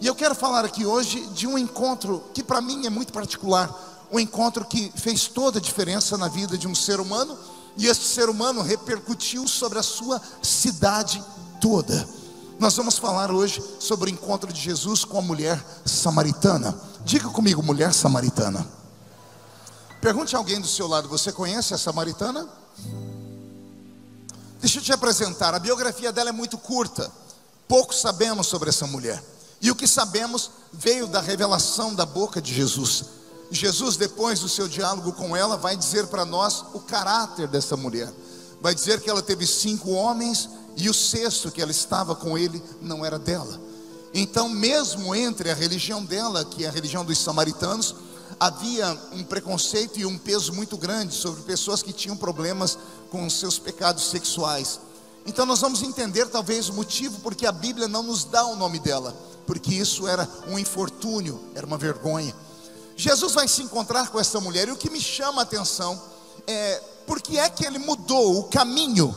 E eu quero falar aqui hoje de um encontro que para mim é muito particular, um encontro que fez toda a diferença na vida de um ser humano, e esse ser humano repercutiu sobre a sua cidade toda. Nós vamos falar hoje sobre o encontro de Jesus com a mulher samaritana. Diga comigo, mulher samaritana. Pergunte a alguém do seu lado: você conhece a samaritana? Deixa eu te apresentar. A biografia dela é muito curta, pouco sabemos sobre essa mulher, e o que sabemos veio da revelação da boca de Jesus. Jesus, depois do seu diálogo com ela, vai dizer para nós o caráter dessa mulher. Vai dizer que ela teve 5 homens e o 6º que ela estava com ele não era dela. Então, mesmo entre a religião dela, que é a religião dos samaritanos, havia um preconceito e um peso muito grande sobre pessoas que tinham problemas com os seus pecados sexuais. Então nós vamos entender talvez o motivo porque a Bíblia não nos dá o nome dela, porque isso era um infortúnio, era uma vergonha. Jesus vai se encontrar com essa mulher, e o que me chama a atenção é porque é que ele mudou o caminho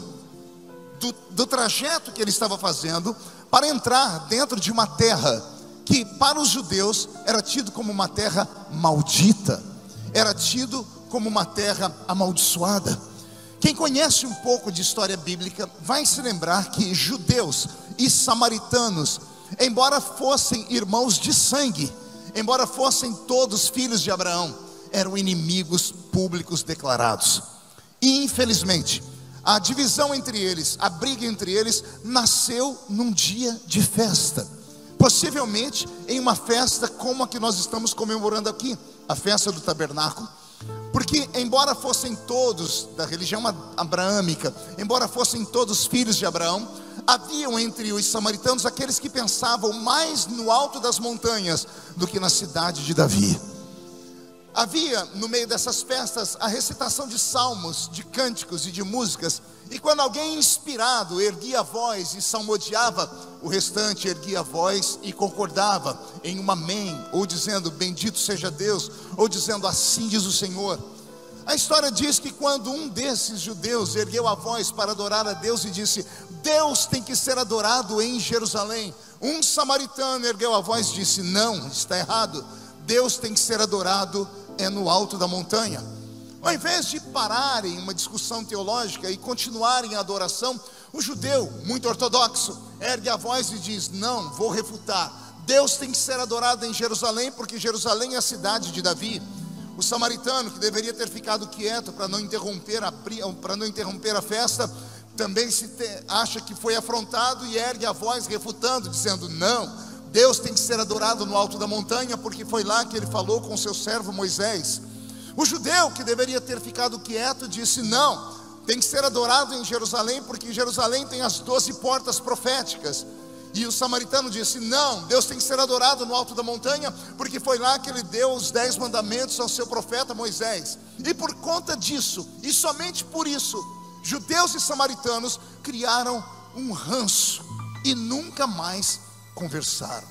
do trajeto que ele estava fazendo para entrar dentro de uma terra que para os judeus era tido como uma terra maldita, era tido como uma terra amaldiçoada. Quem conhece um pouco de história bíblica vai se lembrar que judeus e samaritanos, embora fossem irmãos de sangue, embora fossem todos filhos de Abraão, eram inimigos públicos declarados. E infelizmente, a divisão entre eles, a briga entre eles, nasceu num dia de festa. Possivelmente em uma festa como a que nós estamos comemorando aqui, a festa do tabernáculo. Porque embora fossem todos da religião abraâmica, embora fossem todos filhos de Abraão, haviam entre os samaritanos aqueles que pensavam mais no alto das montanhas do que na cidade de Davi. Havia no meio dessas festas a recitação de salmos, de cânticos e de músicas, e quando alguém inspirado erguia a voz e salmodiava, o restante erguia a voz e concordava em um amém, ou dizendo bendito seja Deus, ou dizendo assim diz o Senhor. A história diz que quando um desses judeus ergueu a voz para adorar a Deus e disse: Deus tem que ser adorado em Jerusalém, um samaritano ergueu a voz e disse: não, está errado, Deus tem que ser adorado no alto da montanha. Ao invés de pararem uma discussão teológica e continuarem a adoração, o judeu, muito ortodoxo, ergue a voz e diz: não, vou refutar, Deus tem que ser adorado em Jerusalém, porque Jerusalém é a cidade de Davi. O samaritano, que deveria ter ficado quieto para não interromper a festa, também acha que foi afrontado e ergue a voz refutando, dizendo: não, Deus tem que ser adorado no alto da montanha, porque foi lá que ele falou com seu servo Moisés. O judeu, que deveria ter ficado quieto, disse: não, tem que ser adorado em Jerusalém, porque Jerusalém tem as 12 portas proféticas. E o samaritano disse: não, Deus tem que ser adorado no alto da montanha, porque foi lá que ele deu os 10 mandamentos ao seu profeta Moisés. E por conta disso, e somente por isso, judeus e samaritanos criaram um ranço e nunca mais conversaram.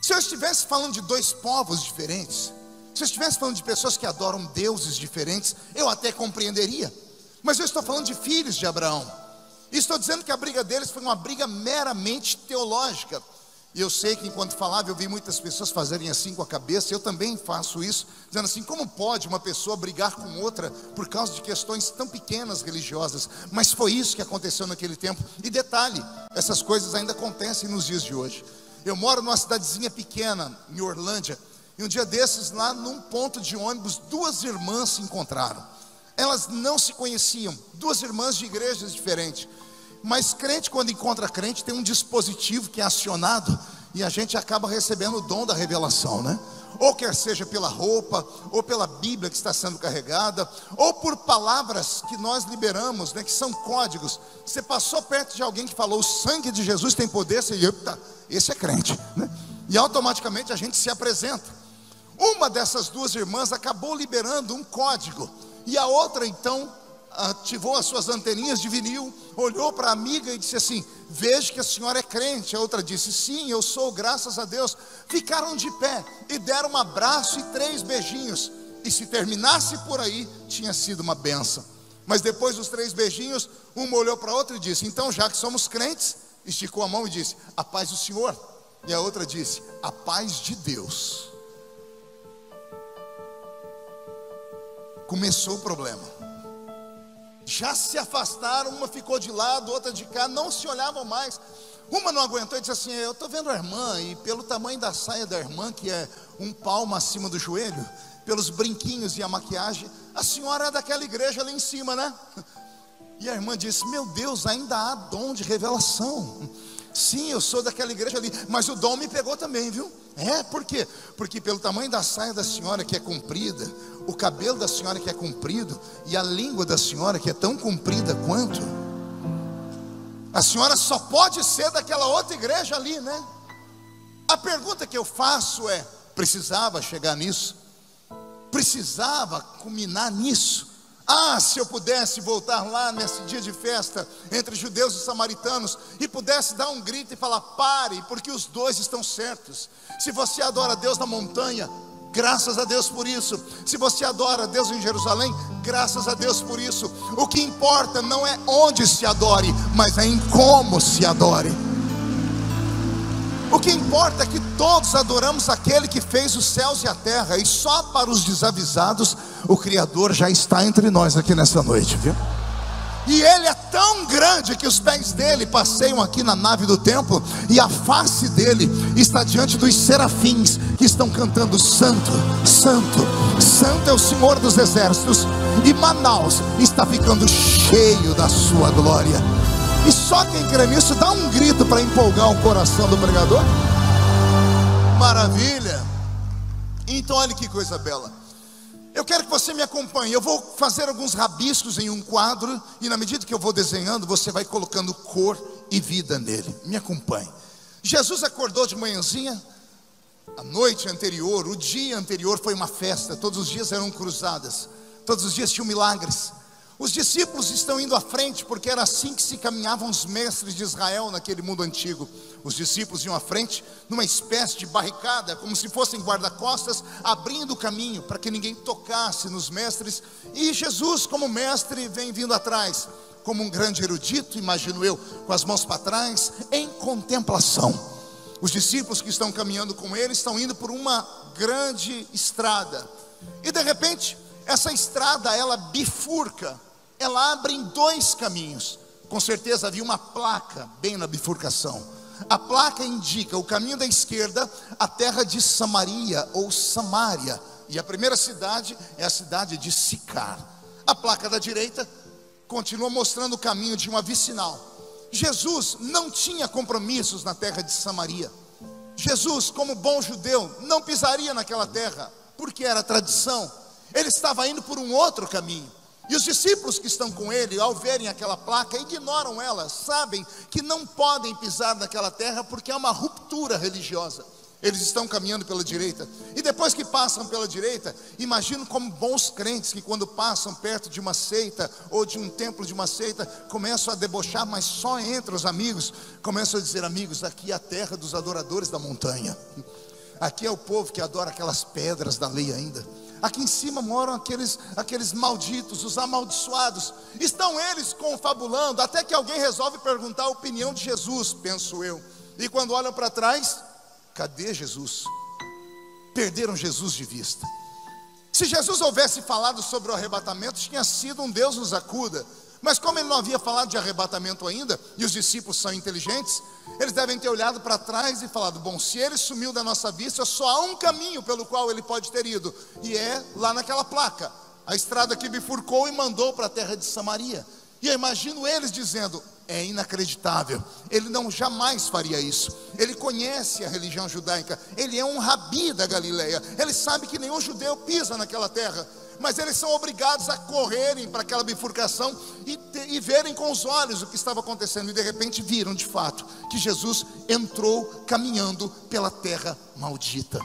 Se eu estivesse falando de 2 povos diferentes, se eu estivesse falando de pessoas que adoram deuses diferentes, eu até compreenderia. Mas eu estou falando de filhos de Abraão. E estou dizendo que a briga deles foi uma briga meramente teológica. E eu sei que enquanto falava, eu vi muitas pessoas fazerem assim com a cabeça. Eu também faço isso, dizendo assim: como pode uma pessoa brigar com outra por causa de questões tão pequenas religiosas? Mas foi isso que aconteceu naquele tempo. E detalhe, essas coisas ainda acontecem nos dias de hoje. Eu moro numa cidadezinha pequena, em Orlândia, e um dia desses, lá num ponto de ônibus, 2 irmãs se encontraram. Elas não se conheciam, 2 irmãs de igrejas diferentes. Mas crente, quando encontra crente, tem um dispositivo que é acionado, e a gente acaba recebendo o dom da revelação, né? Ou quer seja pela roupa, ou pela Bíblia que está sendo carregada, ou por palavras que nós liberamos, né, que são códigos. Você passou perto de alguém que falou: o sangue de Jesus tem poder, você diz: esse é crente, né? E automaticamente a gente se apresenta. Uma dessas 2 irmãs acabou liberando um código, e a outra então ativou as suas anteninhas de vinil, olhou para a amiga e disse assim: vejo que a senhora é crente. A outra disse: sim, eu sou, graças a Deus. Ficaram de pé e deram um abraço e 3 beijinhos. E se terminasse por aí, tinha sido uma bênção. Mas depois dos 3 beijinhos, uma olhou para a outra e disse: então, já que somos crentes, esticou a mão e disse: a paz do Senhor. E a outra disse: a paz de Deus. Começou o problema. Já se afastaram, uma ficou de lado, outra de cá, não se olhavam mais. Uma não aguentou e disse assim: eu estou vendo a irmã, e pelo tamanho da saia da irmã, que é um palmo acima do joelho, pelos brinquinhos e a maquiagem, a senhora é daquela igreja ali em cima, né? E a irmã disse: meu Deus, ainda há dom de revelação. Sim, eu sou daquela igreja ali, mas o dom me pegou também, viu? Por quê? Porque pelo tamanho da saia da senhora, que é comprida, o cabelo da senhora, que é comprido, e a língua da senhora, que é tão comprida quanto, a senhora só pode ser daquela outra igreja ali, né? A pergunta que eu faço é: precisava chegar nisso? Precisava culminar nisso? Se eu pudesse voltar lá nesse dia de festa entre judeus e samaritanos e pudesse dar um grito e falar: pare, porque os dois estão certos. Se você adora a Deus na montanha, graças a Deus por isso. Se você adora a Deus em Jerusalém, graças a Deus por isso. O que importa não é onde se adore, mas é em como se adore. O que importa é que todos adoramos aquele que fez os céus e a terra. E só para os desavisados, o Criador já está entre nós aqui nessa noite, viu? E Ele é tão grande que os pés dele passeiam aqui na nave do templo, e a face dele está diante dos serafins, que estão cantando: Santo, Santo, Santo é o Senhor dos exércitos. E Manaus está ficando cheio da sua glória. E só quem crê nisso dá um grito para empolgar o coração do pregador. Maravilha. Então olha que coisa bela. Eu quero que você me acompanhe. Eu vou fazer alguns rabiscos em um quadro, e na medida que eu vou desenhando, você vai colocando cor e vida nele. Me acompanhe. Jesus acordou de manhãzinha. A noite anterior, o dia anterior foi uma festa. Todos os dias eram cruzadas, todos os dias tinham milagres. Os discípulos estão indo à frente, porque era assim que se caminhavam os mestres de Israel naquele mundo antigo. Os discípulos iam à frente, numa espécie de barricada, como se fossem guarda-costas, abrindo o caminho para que ninguém tocasse nos mestres. E Jesus, como mestre, vem vindo atrás, como um grande erudito, imagino eu, com as mãos para trás, em contemplação. Os discípulos que estão caminhando com ele estão indo por uma grande estrada, e de repente essa estrada, ela bifurca, ela abre em dois caminhos. Com certeza havia uma placa bem na bifurcação. A placa indica o caminho da esquerda, a terra de Samaria ou Samária, e a primeira cidade é a cidade de Sicar. A placa da direita continua mostrando o caminho de uma vicinal. Jesus não tinha compromissos na terra de Samaria. Jesus, como bom judeu, não pisaria naquela terra, porque era tradição. Ele estava indo por um outro caminho. E os discípulos que estão com ele, ao verem aquela placa, ignoram ela. Sabem que não podem pisar naquela terra, porque é uma ruptura religiosa. Eles estão caminhando pela direita. E depois que passam pela direita, imagino como bons crentes, que quando passam perto de uma seita, ou de um templo de uma seita, começam a debochar, mas só entre os amigos. Começam a dizer: amigos, aqui é a terra dos adoradores da montanha. Aqui é o povo que adora aquelas pedras da lei ainda. Aqui em cima moram aqueles malditos, os amaldiçoados. Estão eles confabulando, até que alguém resolve perguntar a opinião de Jesus, penso eu. E quando olham para trás, cadê Jesus? Perderam Jesus de vista. Se Jesus houvesse falado sobre o arrebatamento, tinha sido um Deus nos acuda. Mas como ele não havia falado de arrebatamento ainda, e os discípulos são inteligentes, eles devem ter olhado para trás e falado: bom, se ele sumiu da nossa vista, só há um caminho pelo qual ele pode ter ido, e é lá naquela placa, a estrada que bifurcou e mandou para a terra de Samaria. E eu imagino eles dizendo: é inacreditável, ele não jamais faria isso. Ele conhece a religião judaica, ele é um rabi da Galileia, ele sabe que nenhum judeu pisa naquela terra. Mas eles são obrigados a correrem para aquela bifurcação e verem com os olhos o que estava acontecendo. E de repente viram de fato que Jesus entrou caminhando pela terra maldita.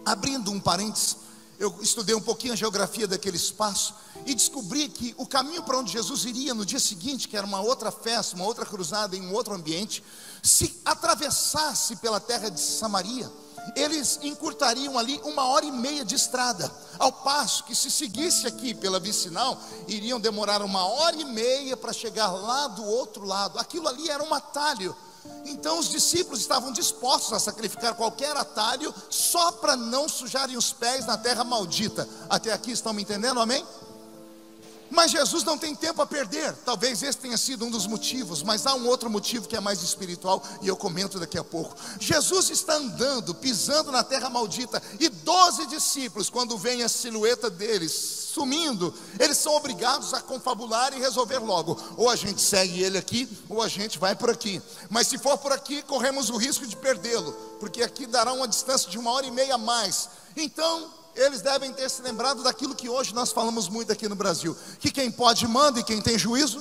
Abrindo um parênteses, eu estudei um pouquinho a geografia daquele espaço e descobri que o caminho para onde Jesus iria no dia seguinte, que era uma outra festa, uma outra cruzada em um outro ambiente, se atravessasse pela terra de Samaria, eles encurtariam ali 1h30 de estrada, ao passo que se seguisse aqui pela vicinal, iriam demorar 1h30 para chegar lá do outro lado. Aquilo ali era um atalho, Então os discípulos estavam dispostos a sacrificar qualquer atalho só para não sujarem os pés na terra maldita. Até aqui estão me entendendo, amém? Mas Jesus não tem tempo a perder. Talvez esse tenha sido um dos motivos, mas há um outro motivo que é mais espiritual, e eu comento daqui a pouco. Jesus está andando, pisando na terra maldita, e 12 discípulos, quando vem a silhueta deles sumindo, eles são obrigados a confabular e resolver logo: ou a gente segue ele aqui, ou a gente vai por aqui. Mas se for por aqui, corremos o risco de perdê-lo, porque aqui dará uma distância de 1h30 a mais. Então eles devem ter se lembrado daquilo que hoje nós falamos muito aqui no Brasil: que quem pode manda e quem tem juízo.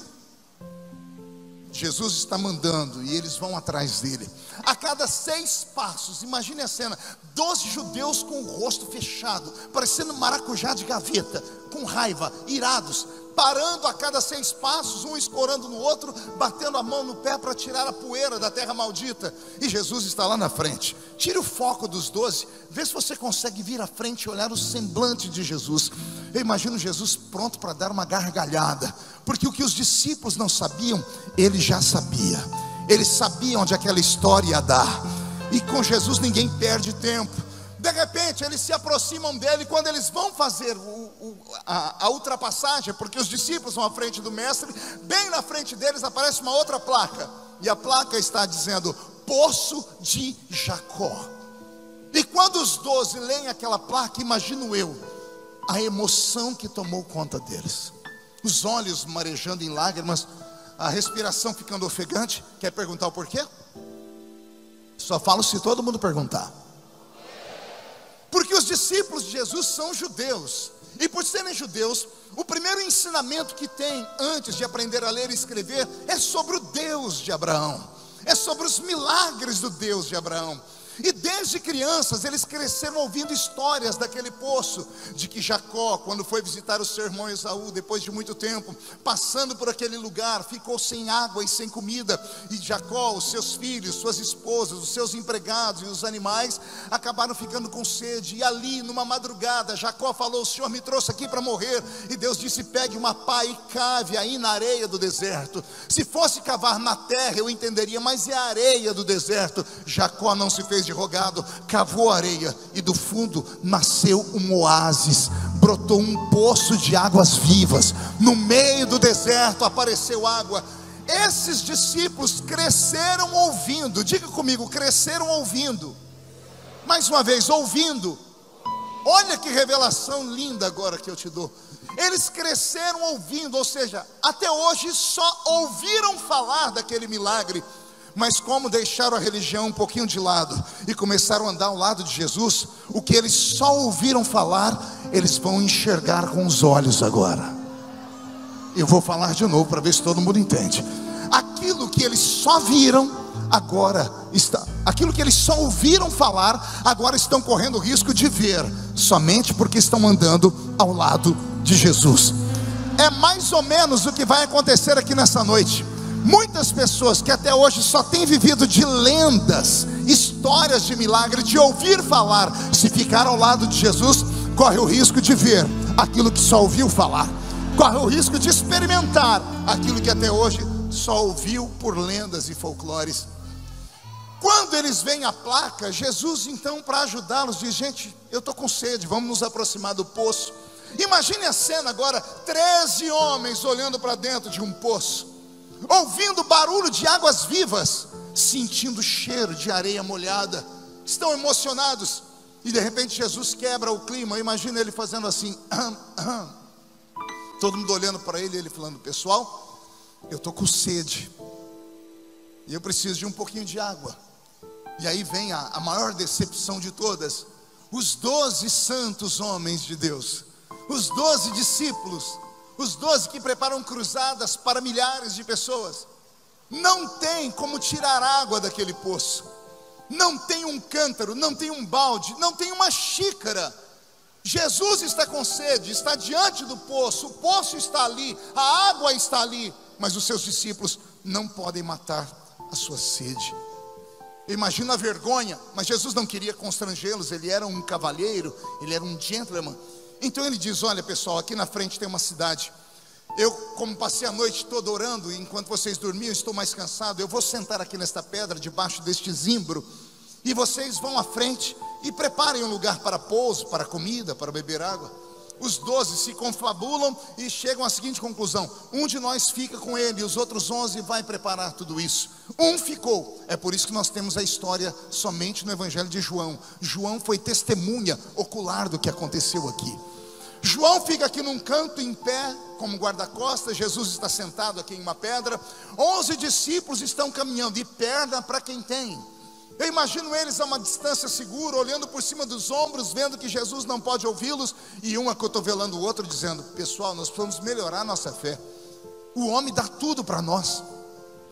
Jesus está mandando e eles vão atrás dele. A cada 6 passos, imagine a cena: 12 judeus com o rosto fechado, parecendo maracujá de gaveta, com raiva, irados, parando a cada 6 passos, um escorando no outro, batendo a mão no pé para tirar a poeira da terra maldita. E Jesus está lá na frente. Tire o foco dos 12, vê se você consegue vir à frente e olhar o semblante de Jesus. Eu imagino Jesus pronto para dar uma gargalhada, porque o que os discípulos não sabiam, ele já sabia. Eles sabiam onde aquela história ia dar, e com Jesus ninguém perde tempo. De repente eles se aproximam dele, quando eles vão fazer a ultrapassagem, porque os discípulos vão à frente do mestre, bem na frente deles aparece uma outra placa, e a placa está dizendo: Poço de Jacó. E quando os 12 leem aquela placa, imagino eu a emoção que tomou conta deles, os olhos marejando em lágrimas, a respiração ficando ofegante. Quer perguntar o porquê? Só falo se todo mundo perguntar. Porque os discípulos de Jesus são judeus, e por serem judeus, o primeiro ensinamento que tem antes de aprender a ler e escrever é sobre o Deus de Abraão, é sobre os milagres do Deus de Abraão. E desde crianças eles cresceram ouvindo histórias daquele poço, de que Jacó, quando foi visitar o seu irmão Esaú, depois de muito tempo, passando por aquele lugar, ficou sem água e sem comida, e Jacó, os seus filhos, suas esposas, os seus empregados e os animais acabaram ficando com sede. E ali numa madrugada Jacó falou: o Senhor me trouxe aqui para morrer. E Deus disse: pegue uma pá e cave aí na areia do deserto. Se fosse cavar na terra eu entenderia, mas é a areia do deserto. Jacó não se fez de rogado, cavou a areia, e do fundo nasceu um oásis, brotou um poço de águas vivas. No meio do deserto apareceu água. Esses discípulos cresceram ouvindo. Diga comigo: cresceram ouvindo. Mais uma vez, ouvindo. Olha que revelação linda agora que eu te dou. Eles cresceram ouvindo, ou seja, até hoje só ouviram falar daquele milagre. Mas como deixaram a religião um pouquinho de lado e começaram a andar ao lado de Jesus, o que eles só ouviram falar, eles vão enxergar com os olhos agora. Eu vou falar de novo para ver se todo mundo entende. Aquilo que eles só viram, agora está. Aquilo que eles só ouviram falar, agora estão correndo o risco de ver, somente porque estão andando ao lado de Jesus. É mais ou menos o que vai acontecer aqui nessa noite. Muitas pessoas que até hoje só têm vivido de lendas, histórias de milagre, de ouvir falar, se ficar ao lado de Jesus, corre o risco de ver aquilo que só ouviu falar, corre o risco de experimentar aquilo que até hoje só ouviu por lendas e folclores. Quando eles veem a placa, Jesus então, para ajudá-los, diz: gente, eu estou com sede, vamos nos aproximar do poço. Imagine a cena agora: 13 homens olhando para dentro de um poço, ouvindo barulho de águas vivas, sentindo o cheiro de areia molhada, estão emocionados. E de repente Jesus quebra o clima. Imagina ele fazendo assim, todo mundo olhando para ele, ele falando: pessoal, eu estou com sede e eu preciso de um pouquinho de água. E aí vem a maior decepção de todas: os 12 santos homens de Deus, os 12 discípulos, os 12 que preparam cruzadas para milhares de pessoas, não tem como tirar água daquele poço. Não tem um cântaro, não tem um balde, não tem uma xícara. Jesus está com sede, está diante do poço, o poço está ali, a água está ali, mas os seus discípulos não podem matar a sua sede. Imagina a vergonha, mas Jesus não queria constrangê-los, ele era um cavalheiro, ele era um gentleman. Então ele diz: olha pessoal, aqui na frente tem uma cidade, Eu, como passei a noite toda orando, e enquanto vocês dormiam, estou mais cansado. Eu vou sentar aqui nesta pedra, debaixo deste zimbro, e vocês vão à frente e preparem um lugar para pouso, para comida, para beber água. Os 12 se confabulam e chegam à seguinte conclusão: um de nós fica com ele, e os outros 11 vai preparar tudo isso. Um ficou. É por isso que nós temos a história somente no Evangelho de João. João foi testemunha ocular do que aconteceu aqui. João fica aqui num canto em pé, como guarda-costas. Jesus está sentado aqui em uma pedra. 11 discípulos estão caminhando, e perna para quem tem. Eu imagino eles a uma distância segura, olhando por cima dos ombros, vendo que Jesus não pode ouvi-los, e um acotovelando o outro, dizendo: pessoal, nós precisamos melhorar a nossa fé. O homem dá tudo para nós.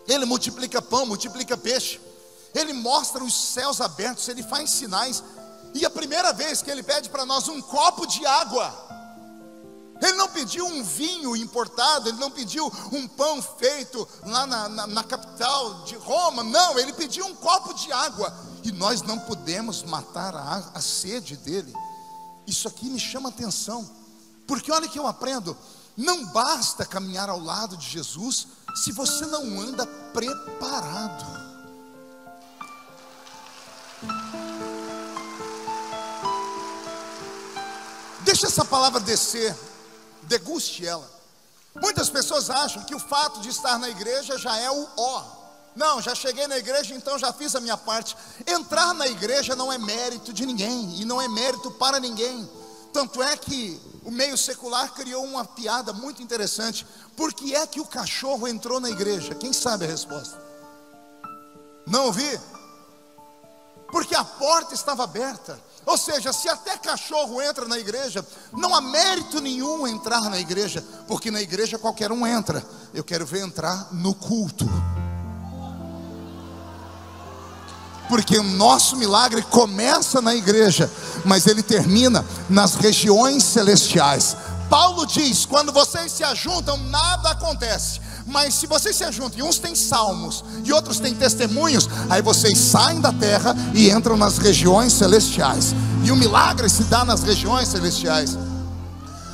Ele multiplica pão, multiplica peixe, ele mostra os céus abertos, ele faz sinais. E a primeira vez que ele pede para nós um copo de água, ele não pediu um vinho importado, ele não pediu um pão feito lá na capital de Roma. Não, ele pediu um copo de água. E nós não podemos matar a sede dele. Isso aqui me chama atenção, porque olha que eu aprendo: não basta caminhar ao lado de Jesus se você não anda preparado. Deixa essa palavra descer, deguste ela. Muitas pessoas acham que o fato de estar na igreja já é o ó. Não, já cheguei na igreja, então já fiz a minha parte. Entrar na igreja não é mérito de ninguém, e não é mérito para ninguém. Tanto é que o meio secular criou uma piada muito interessante: por que é que o cachorro entrou na igreja? Quem sabe a resposta? Não ouvi? Porque a porta estava aberta. Ou seja, se até cachorro entra na igreja, não há mérito nenhum entrar na igreja, porque na igreja qualquer um entra. Eu quero ver entrar no culto, porque o nosso milagre começa na igreja, mas ele termina nas regiões celestiais. Paulo diz: quando vocês se ajuntam, nada acontece. Mas se vocês se ajuntam, e uns têm salmos e outros têm testemunhos, aí vocês saem da terra e entram nas regiões celestiais. E o milagre se dá nas regiões celestiais.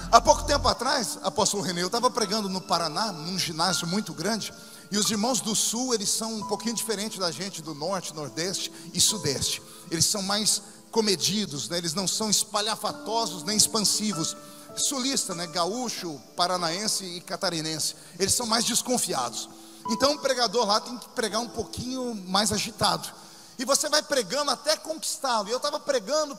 Há pouco tempo atrás, apóstolo Renê, eu estava pregando no Paraná, num ginásio muito grande. E os irmãos do sul, eles são um pouquinho diferentes da gente do norte, nordeste e sudeste. Eles são mais comedidos, né? Eles não são espalhafatosos nem expansivos. Sulista, né? Gaúcho, paranaense e catarinense, eles são mais desconfiados. Então o pregador lá tem que pregar um pouquinho mais agitado, e você vai pregando até conquistá-lo. E eu estava pregando,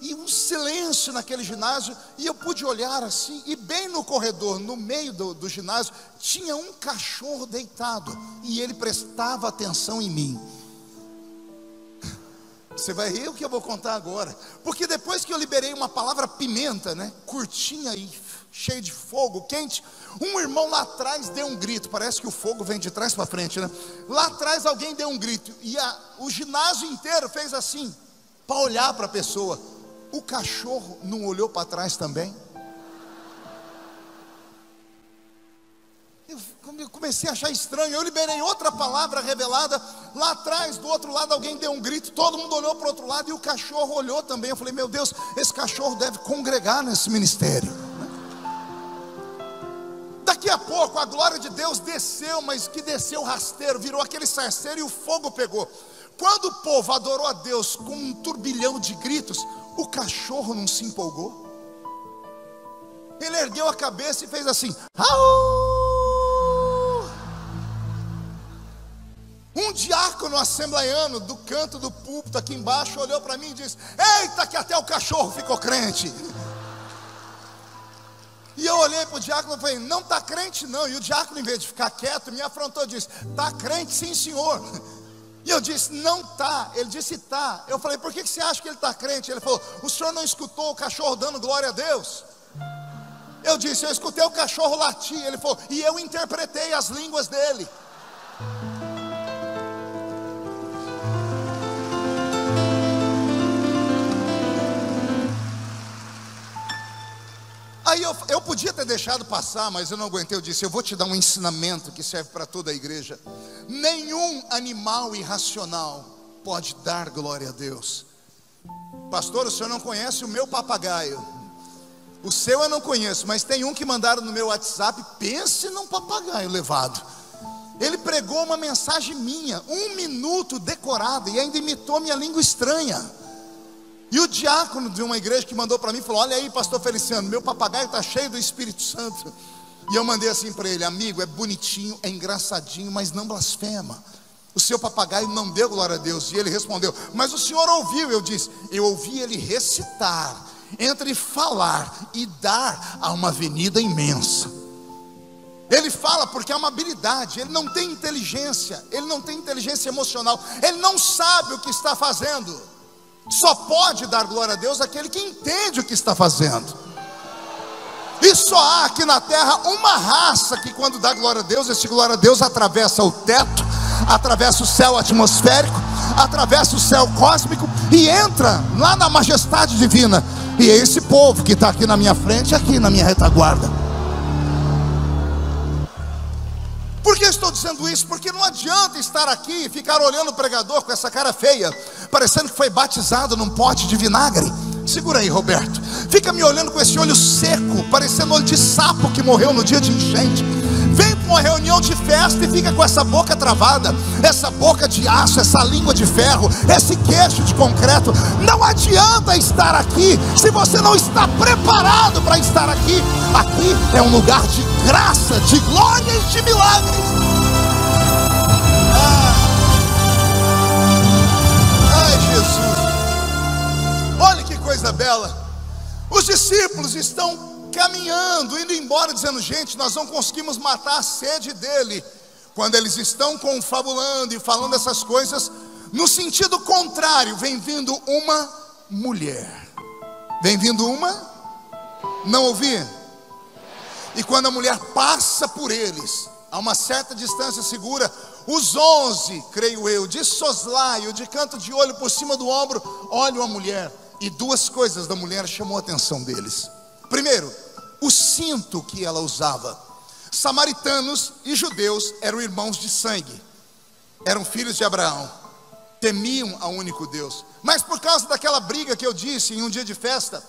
e um silêncio naquele ginásio. E eu pude olhar assim, e bem no corredor, no meio do ginásio, tinha um cachorro deitado, e ele prestava atenção em mim. Você vai rir o que eu vou contar agora, porque depois que eu liberei uma palavra pimenta, né, curtinha e cheia de fogo quente, um irmão lá atrás deu um grito. Parece que o fogo vem de trás para frente, né? Lá atrás alguém deu um grito, e o ginásio inteiro fez assim, para olhar para a pessoa. O cachorro não olhou para trás também? Eu comecei a achar estranho. Eu liberei outra palavra revelada. Lá atrás, do outro lado, alguém deu um grito. Todo mundo olhou para o outro lado, e o cachorro olhou também. Eu falei: meu Deus, esse cachorro deve congregar nesse ministério. Daqui a pouco a glória de Deus desceu, mas que desceu rasteiro, virou aquele sarceiro, e o fogo pegou. Quando o povo adorou a Deus com um turbilhão de gritos, o cachorro não se empolgou. Ele ergueu a cabeça e fez assim: au! Um diácono assembleiano do canto do púlpito aqui embaixo olhou para mim e disse: eita, que até o cachorro ficou crente. E eu olhei para o diácono e falei: não está crente não. E o diácono, em vez de ficar quieto, me afrontou e disse: está crente sim, senhor. E eu disse: não está. Ele disse: está. Eu falei: por que você acha que ele está crente? Ele falou: o senhor não escutou o cachorro dando glória a Deus? Eu disse: eu escutei o cachorro latir. Ele falou: e eu interpretei as línguas dele. Aí eu podia ter deixado passar, mas eu não aguentei. Eu disse: eu vou te dar um ensinamento que serve para toda a igreja. Nenhum animal irracional pode dar glória a Deus. Pastor, o senhor não conhece o meu papagaio. O seu eu não conheço, mas tem um que mandaram no meu WhatsApp. Pense num papagaio levado. Ele pregou uma mensagem minha, 1 minuto decorada, e ainda imitou minha língua estranha. E o diácono de uma igreja que mandou para mim falou: olha aí, pastor Feliciano, meu papagaio está cheio do Espírito Santo. E eu mandei assim para ele: amigo, é bonitinho, é engraçadinho, mas não blasfema. O seu papagaio não deu glória a Deus. E ele respondeu: mas o senhor ouviu? Eu disse: eu ouvi ele recitar. Entre falar e dar há uma avenida imensa. Ele fala porque é uma habilidade. Ele não tem inteligência. Ele não tem inteligência emocional. Ele não sabe o que está fazendo. Só pode dar glória a Deus aquele que entende o que está fazendo. E só há aqui na terra uma raça que, quando dá glória a Deus, esse glória a Deus atravessa o teto, atravessa o céu atmosférico, atravessa o céu cósmico e entra lá na majestade divina. E é esse povo que está aqui na minha frente, aqui na minha retaguarda. Por que estou dizendo isso? Porque não adianta estar aqui e ficar olhando o pregador com essa cara feia, parecendo que foi batizado num pote de vinagre. Segura aí, Roberto. Fica me olhando com esse olho seco, parecendo olho de sapo que morreu no dia de enchente. Vem para uma reunião de festa e fica com essa boca travada, essa boca de aço, essa língua de ferro, esse queixo de concreto. Não adianta estar aqui se você não está preparado para estar aqui. Aqui é um lugar de graça, de glória e de milagres. Ai, Jesus. Olha que coisa bela. Os discípulos estão caminhando, indo embora, dizendo: gente, nós não conseguimos matar a sede dele. Quando eles estão confabulando e falando essas coisas, no sentido contrário, vem vindo uma mulher. Vem vindo uma? Não ouvi? E quando a mulher passa por eles, a uma certa distância segura, os 11, creio eu, de soslaio, de canto de olho por cima do ombro, olham a mulher. E 2 coisas da mulher chamou a atenção deles. Primeiro, o cinto que ela usava. Samaritanos e judeus eram irmãos de sangue, eram filhos de Abraão, temiam ao único Deus. Mas por causa daquela briga que eu disse em um dia de festa,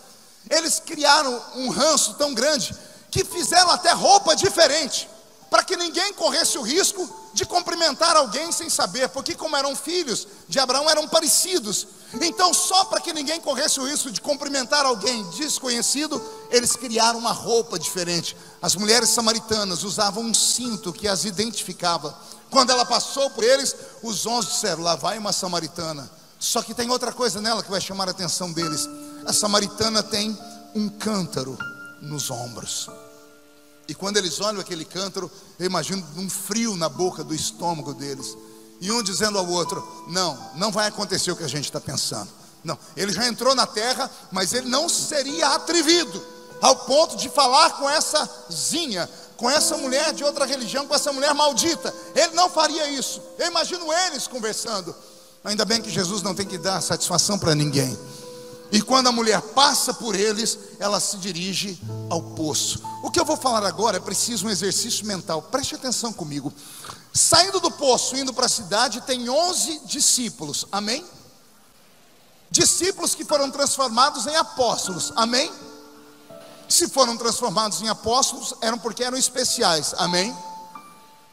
eles criaram um ranço tão grande que fizeram até roupa diferente, para que ninguém corresse o risco de cumprimentar alguém sem saber, porque como eram filhos de Abraão, eram parecidos. Então, só para que ninguém corresse o risco de cumprimentar alguém desconhecido, eles criaram uma roupa diferente. As mulheres samaritanas usavam um cinto que as identificava. Quando ela passou por eles, os 11 disseram: lá vai uma samaritana. Só que tem outra coisa nela que vai chamar a atenção deles. A samaritana tem um cântaro nos ombros. E quando eles olham aquele cântaro, eu imagino um frio na boca do estômago deles. E um dizendo ao outro: não vai acontecer o que a gente está pensando. Não, ele já entrou na terra, mas ele não seria atrevido ao ponto de falar com essa zinha, com essa mulher de outra religião, com essa mulher maldita. Ele não faria isso. Eu imagino eles conversando. Ainda bem que Jesus não tem que dar satisfação para ninguém. E quando a mulher passa por eles, ela se dirige ao poço. O que eu vou falar agora é preciso um exercício mental. Preste atenção comigo. Saindo do poço, indo para a cidade, tem 11 discípulos, amém? Discípulos que foram transformados em apóstolos, amém? Se foram transformados em apóstolos, eram porque eram especiais, amém?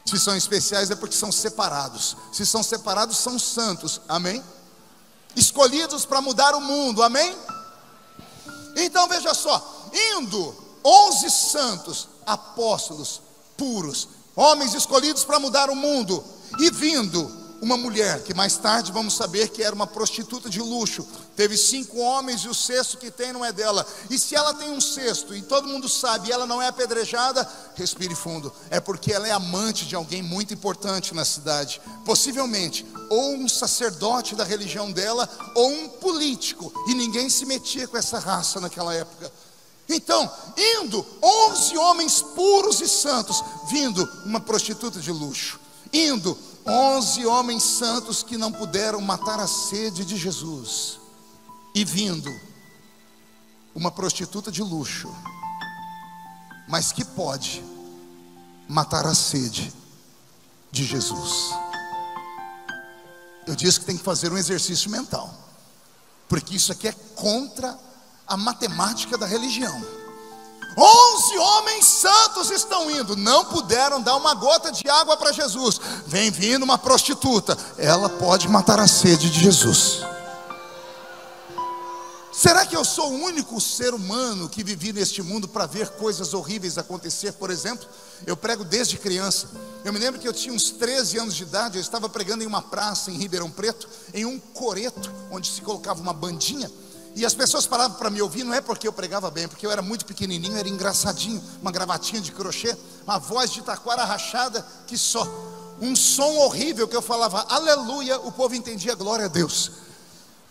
Se são especiais é porque são separados. Se são separados, são santos, amém? Escolhidos para mudar o mundo, amém? Então veja só, indo 11 santos, apóstolos puros, homens escolhidos para mudar o mundo, e vindo uma mulher que mais tarde vamos saber que era uma prostituta de luxo. Teve 5 homens e o 6º que tem não é dela. E se ela tem um 6º e todo mundo sabe e ela não é apedrejada, respire fundo, é porque ela é amante de alguém muito importante na cidade, possivelmente ou um sacerdote da religião dela ou um político, e ninguém se metia com essa raça naquela época. Então, indo 11 homens puros e santos, vindo uma prostituta de luxo, indo 11 homens santos que não puderam matar a sede de Jesus, e vindo uma prostituta de luxo, mas que pode matar a sede de Jesus. Eu disse que tem que fazer um exercício mental, porque isso aqui é contra a matemática da religião. 11 homens santos estão indo, não puderam dar uma gota de água para Jesus. Vem vindo uma prostituta, ela pode matar a sede de Jesus. Será que eu sou o único ser humano que vivi neste mundo para ver coisas horríveis acontecer? Por exemplo, eu prego desde criança. Eu me lembro que eu tinha uns 13 anos de idade. Eu estava pregando em uma praça em Ribeirão Preto, em um coreto, onde se colocava uma bandinha. E as pessoas paravam para me ouvir. Não é porque eu pregava bem, porque eu era muito pequenininho, era engraçadinho, uma gravatinha de crochê, uma voz de taquara rachada, que só, um som horrível que eu falava aleluia, o povo entendia glória a Deus.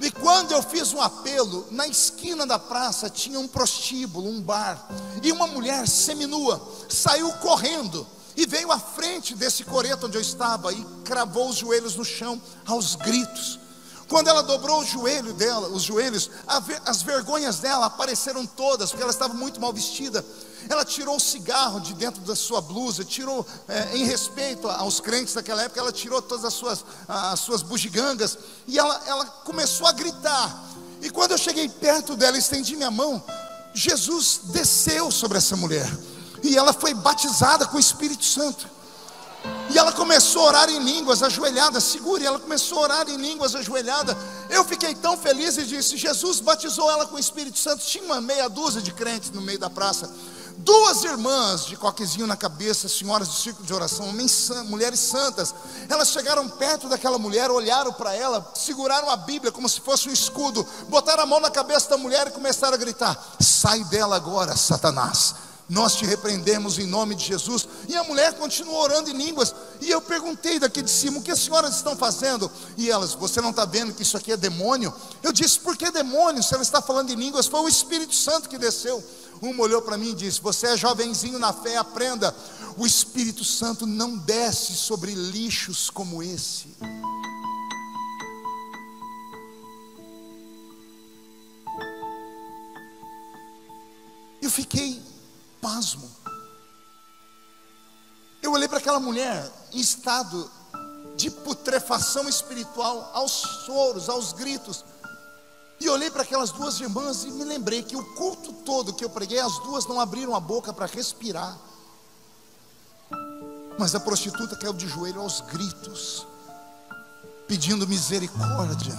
E quando eu fiz um apelo, na esquina da praça tinha um prostíbulo, um bar, e uma mulher seminua saiu correndo e veio à frente desse coreto onde eu estava e cravou os joelhos no chão aos gritos. Quando ela dobrou o joelho dela, os joelhos, as vergonhas dela apareceram todas, porque ela estava muito mal vestida. Ela tirou o cigarro de dentro da sua blusa, tirou, em respeito aos crentes daquela época, ela tirou todas as suas bugigangas, e ela começou a gritar. E quando eu cheguei perto dela, estendi minha mão, Jesus desceu sobre essa mulher, e ela foi batizada com o Espírito Santo. E ela começou a orar em línguas ajoelhada. Segure, ela começou a orar em línguas ajoelhada. Eu fiquei tão feliz e disse: Jesus batizou ela com o Espírito Santo. Tinha uma meia dúzia de crentes no meio da praça. 2 irmãs de coquezinho na cabeça, senhoras do círculo de oração, mulheres santas. Elas chegaram perto daquela mulher, olharam para ela, seguraram a Bíblia como se fosse um escudo, botaram a mão na cabeça da mulher e começaram a gritar: sai dela agora, Satanás, nós te repreendemos em nome de Jesus. E a mulher continuou orando em línguas. E eu perguntei daqui de cima: o que as senhoras estão fazendo? E elas: você não está vendo que isso aqui é demônio? Eu disse: por que demônio? Se ela está falando em línguas, foi o Espírito Santo que desceu. Uma olhou para mim e disse: você é jovenzinho na fé, aprenda. O Espírito Santo não desce sobre lixos como esse. Eu fiquei pasmo. Eu olhei para aquela mulher em estado de putrefação espiritual, aos choros, aos gritos. E olhei para aquelas 2 irmãs e me lembrei que o culto todo que eu preguei, as 2 não abriram a boca para respirar. Mas a prostituta caiu de joelho aos gritos, pedindo misericórdia.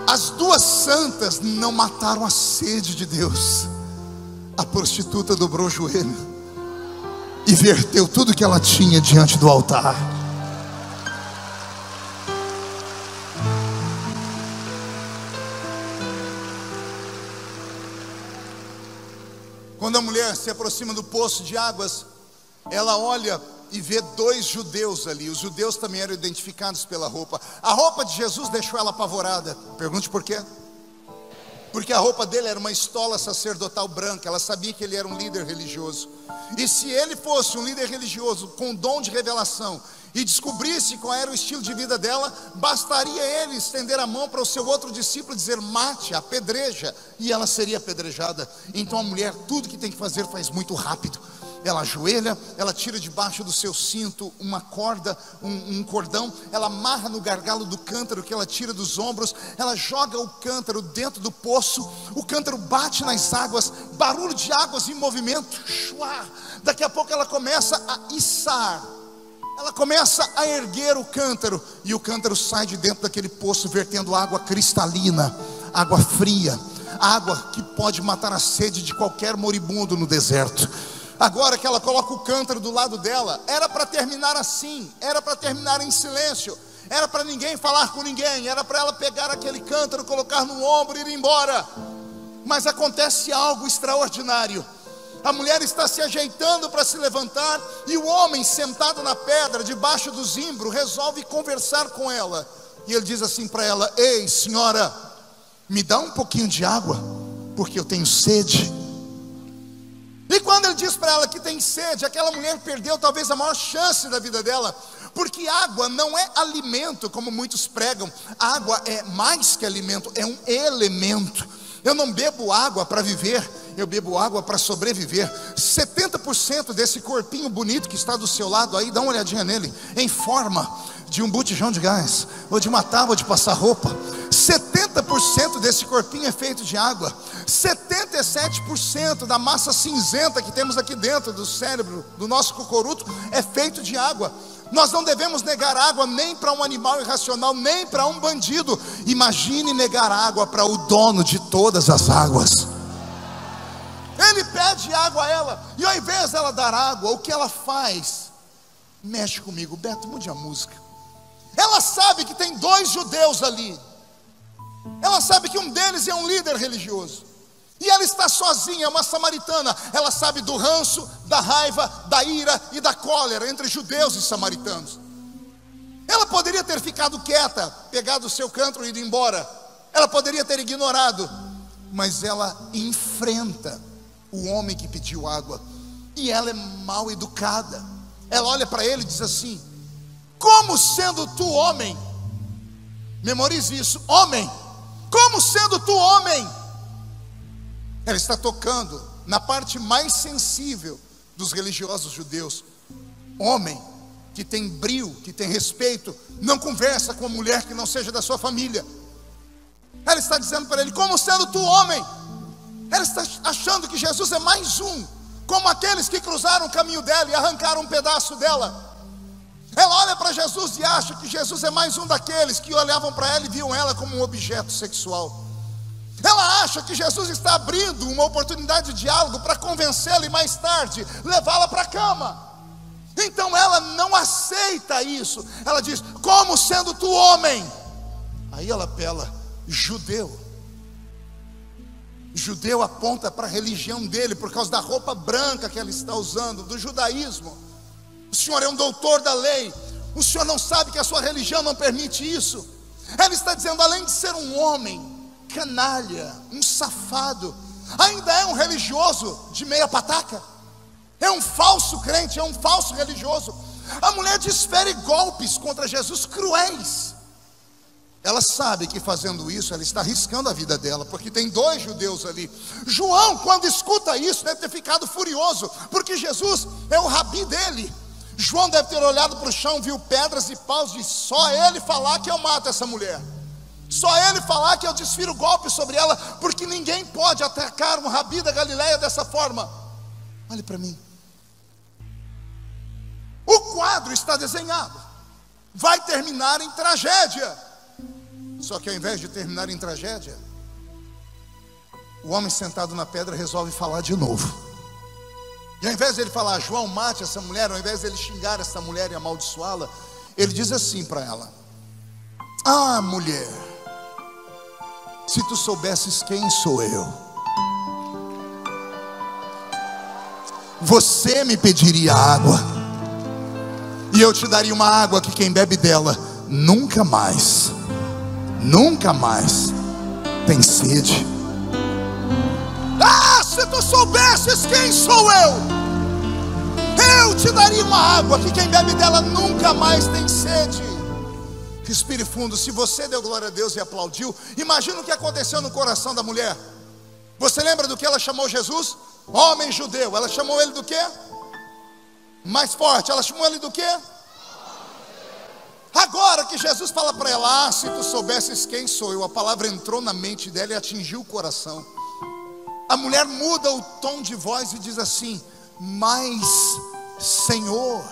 As 2 santas não mataram a sede de Deus. A prostituta dobrou o joelho e verteu tudo que ela tinha diante do altar. Quando a mulher se aproxima do poço de águas, ela olha e vê 2 judeus ali. Os judeus também eram identificados pela roupa. A roupa de Jesus deixou ela apavorada. Pergunte por quê? Porque a roupa dele era uma estola sacerdotal branca. Ela sabia que ele era um líder religioso. E se ele fosse um líder religioso com dom de revelação e descobrisse qual era o estilo de vida dela, bastaria ele estender a mão para o seu outro discípulo e dizer: mate, apedreja, e ela seria apedrejada. Então a mulher, tudo que tem que fazer, faz muito rápido. Ela ajoelha, ela tira debaixo do seu cinto uma corda, um cordão, ela amarra no gargalo do cântaro que ela tira dos ombros, ela joga o cântaro dentro do poço, o cântaro bate nas águas, barulho de águas em movimento, chuá. Daqui a pouco ela começa a içar, ela começa a erguer o cântaro, e o cântaro sai de dentro daquele poço, vertendo água cristalina, água fria, água que pode matar a sede de qualquer moribundo no deserto. Agora que ela coloca o cântaro do lado dela, era para terminar assim, era para terminar em silêncio, era para ninguém falar com ninguém, era para ela pegar aquele cântaro, colocar no ombro e ir embora. Mas acontece algo extraordinário. A mulher está se ajeitando para se levantar, e o homem sentado na pedra, debaixo do zimbro, resolve conversar com ela. E ele diz assim para ela: ei, senhora, me dá um pouquinho de água, porque eu tenho sede. E quando ele diz para ela que tem sede, aquela mulher perdeu talvez a maior chance da vida dela. Porque água não é alimento, como muitos pregam. Água é mais que alimento, é um elemento. Eu não bebo água para viver, eu bebo água para sobreviver. 70% desse corpinho bonito que está do seu lado aí, dá uma olhadinha nele, em forma de um botijão de gás, ou de uma tábua de passar roupa. 70% desse corpinho é feito de água. 77% da massa cinzenta que temos aqui dentro do cérebro, do nosso cocoruto, é feito de água. Nós não devemos negar água nem para um animal irracional, nem para um bandido. Imagine negar água para o dono de todas as águas. Ele pede água a ela, e ao invés dela dar água, o que ela faz? Mexe comigo, Beto, mude a música. Ela sabe que tem 2 judeus ali. Ela sabe que um deles é um líder religioso. E ela está sozinha, é uma samaritana. Ela sabe do ranço, da raiva, da ira e da cólera entre judeus e samaritanos. Ela poderia ter ficado quieta, pegado o seu canto e ido embora. Ela poderia ter ignorado. Mas ela enfrenta o homem que pediu água. E ela é mal educada. Ela olha para ele e diz assim: como sendo tu homem, memorize isso, homem, como sendo tu homem. Ela está tocando na parte mais sensível dos religiosos judeus. Homem que tem brio, que tem respeito, não conversa com uma mulher que não seja da sua família. Ela está dizendo para ele: como sendo tu homem. Ela está achando que Jesus é mais um, como aqueles que cruzaram o caminho dela e arrancaram um pedaço dela. Ela olha para Jesus e acha que Jesus é mais um daqueles que olhavam para ela e viam ela como um objeto sexual. Ela acha que Jesus está abrindo uma oportunidade de diálogo para convencê-la e mais tarde levá-la para a cama. Então ela não aceita isso. Ela diz: como sendo tu homem. Aí ela apela: judeu. Judeu aponta para a religião dele por causa da roupa branca que ela está usando, do judaísmo. O senhor é um doutor da lei, o senhor não sabe que a sua religião não permite isso. Ela está dizendo: além de ser um homem canalha, um safado, ainda é um religioso de meia pataca, é um falso crente, é um falso religioso. A mulher desfere golpes contra Jesus cruéis. Ela sabe que fazendo isso ela está arriscando a vida dela, porque tem 2 judeus ali. João, quando escuta isso, deve ter ficado furioso, porque Jesus é o rabi dele. João deve ter olhado para o chão, viu pedras e paus, e só ele falar que eu mato essa mulher, só ele falar que eu desfiro golpe sobre ela, porque ninguém pode atacar um rabi da Galileia dessa forma. Olhe para mim. O quadro está desenhado, vai terminar em tragédia. Só que ao invés de terminar em tragédia, o homem sentado na pedra resolve falar de novo. E ao invés de ele falar: João, mate essa mulher, ao invés de ele xingar essa mulher e amaldiçoá-la, ele diz assim para ela: ah, mulher, se tu soubesses quem sou eu, você me pediria água, e eu te daria uma água que quem bebe dela nunca mais tem sede. Ah, se tu soubesses quem sou eu te daria uma água que quem bebe dela nunca mais tem sede. Respire fundo. Se você deu glória a Deus e aplaudiu, imagina o que aconteceu no coração da mulher. Você lembra do que ela chamou Jesus? Homem judeu. Ela chamou ele do quê? Mais forte. Ela chamou ele do quê? Agora que Jesus fala para ela: ah, se tu soubesses quem sou eu, a palavra entrou na mente dela e atingiu o coração. A mulher muda o tom de voz e diz assim: mas Senhor.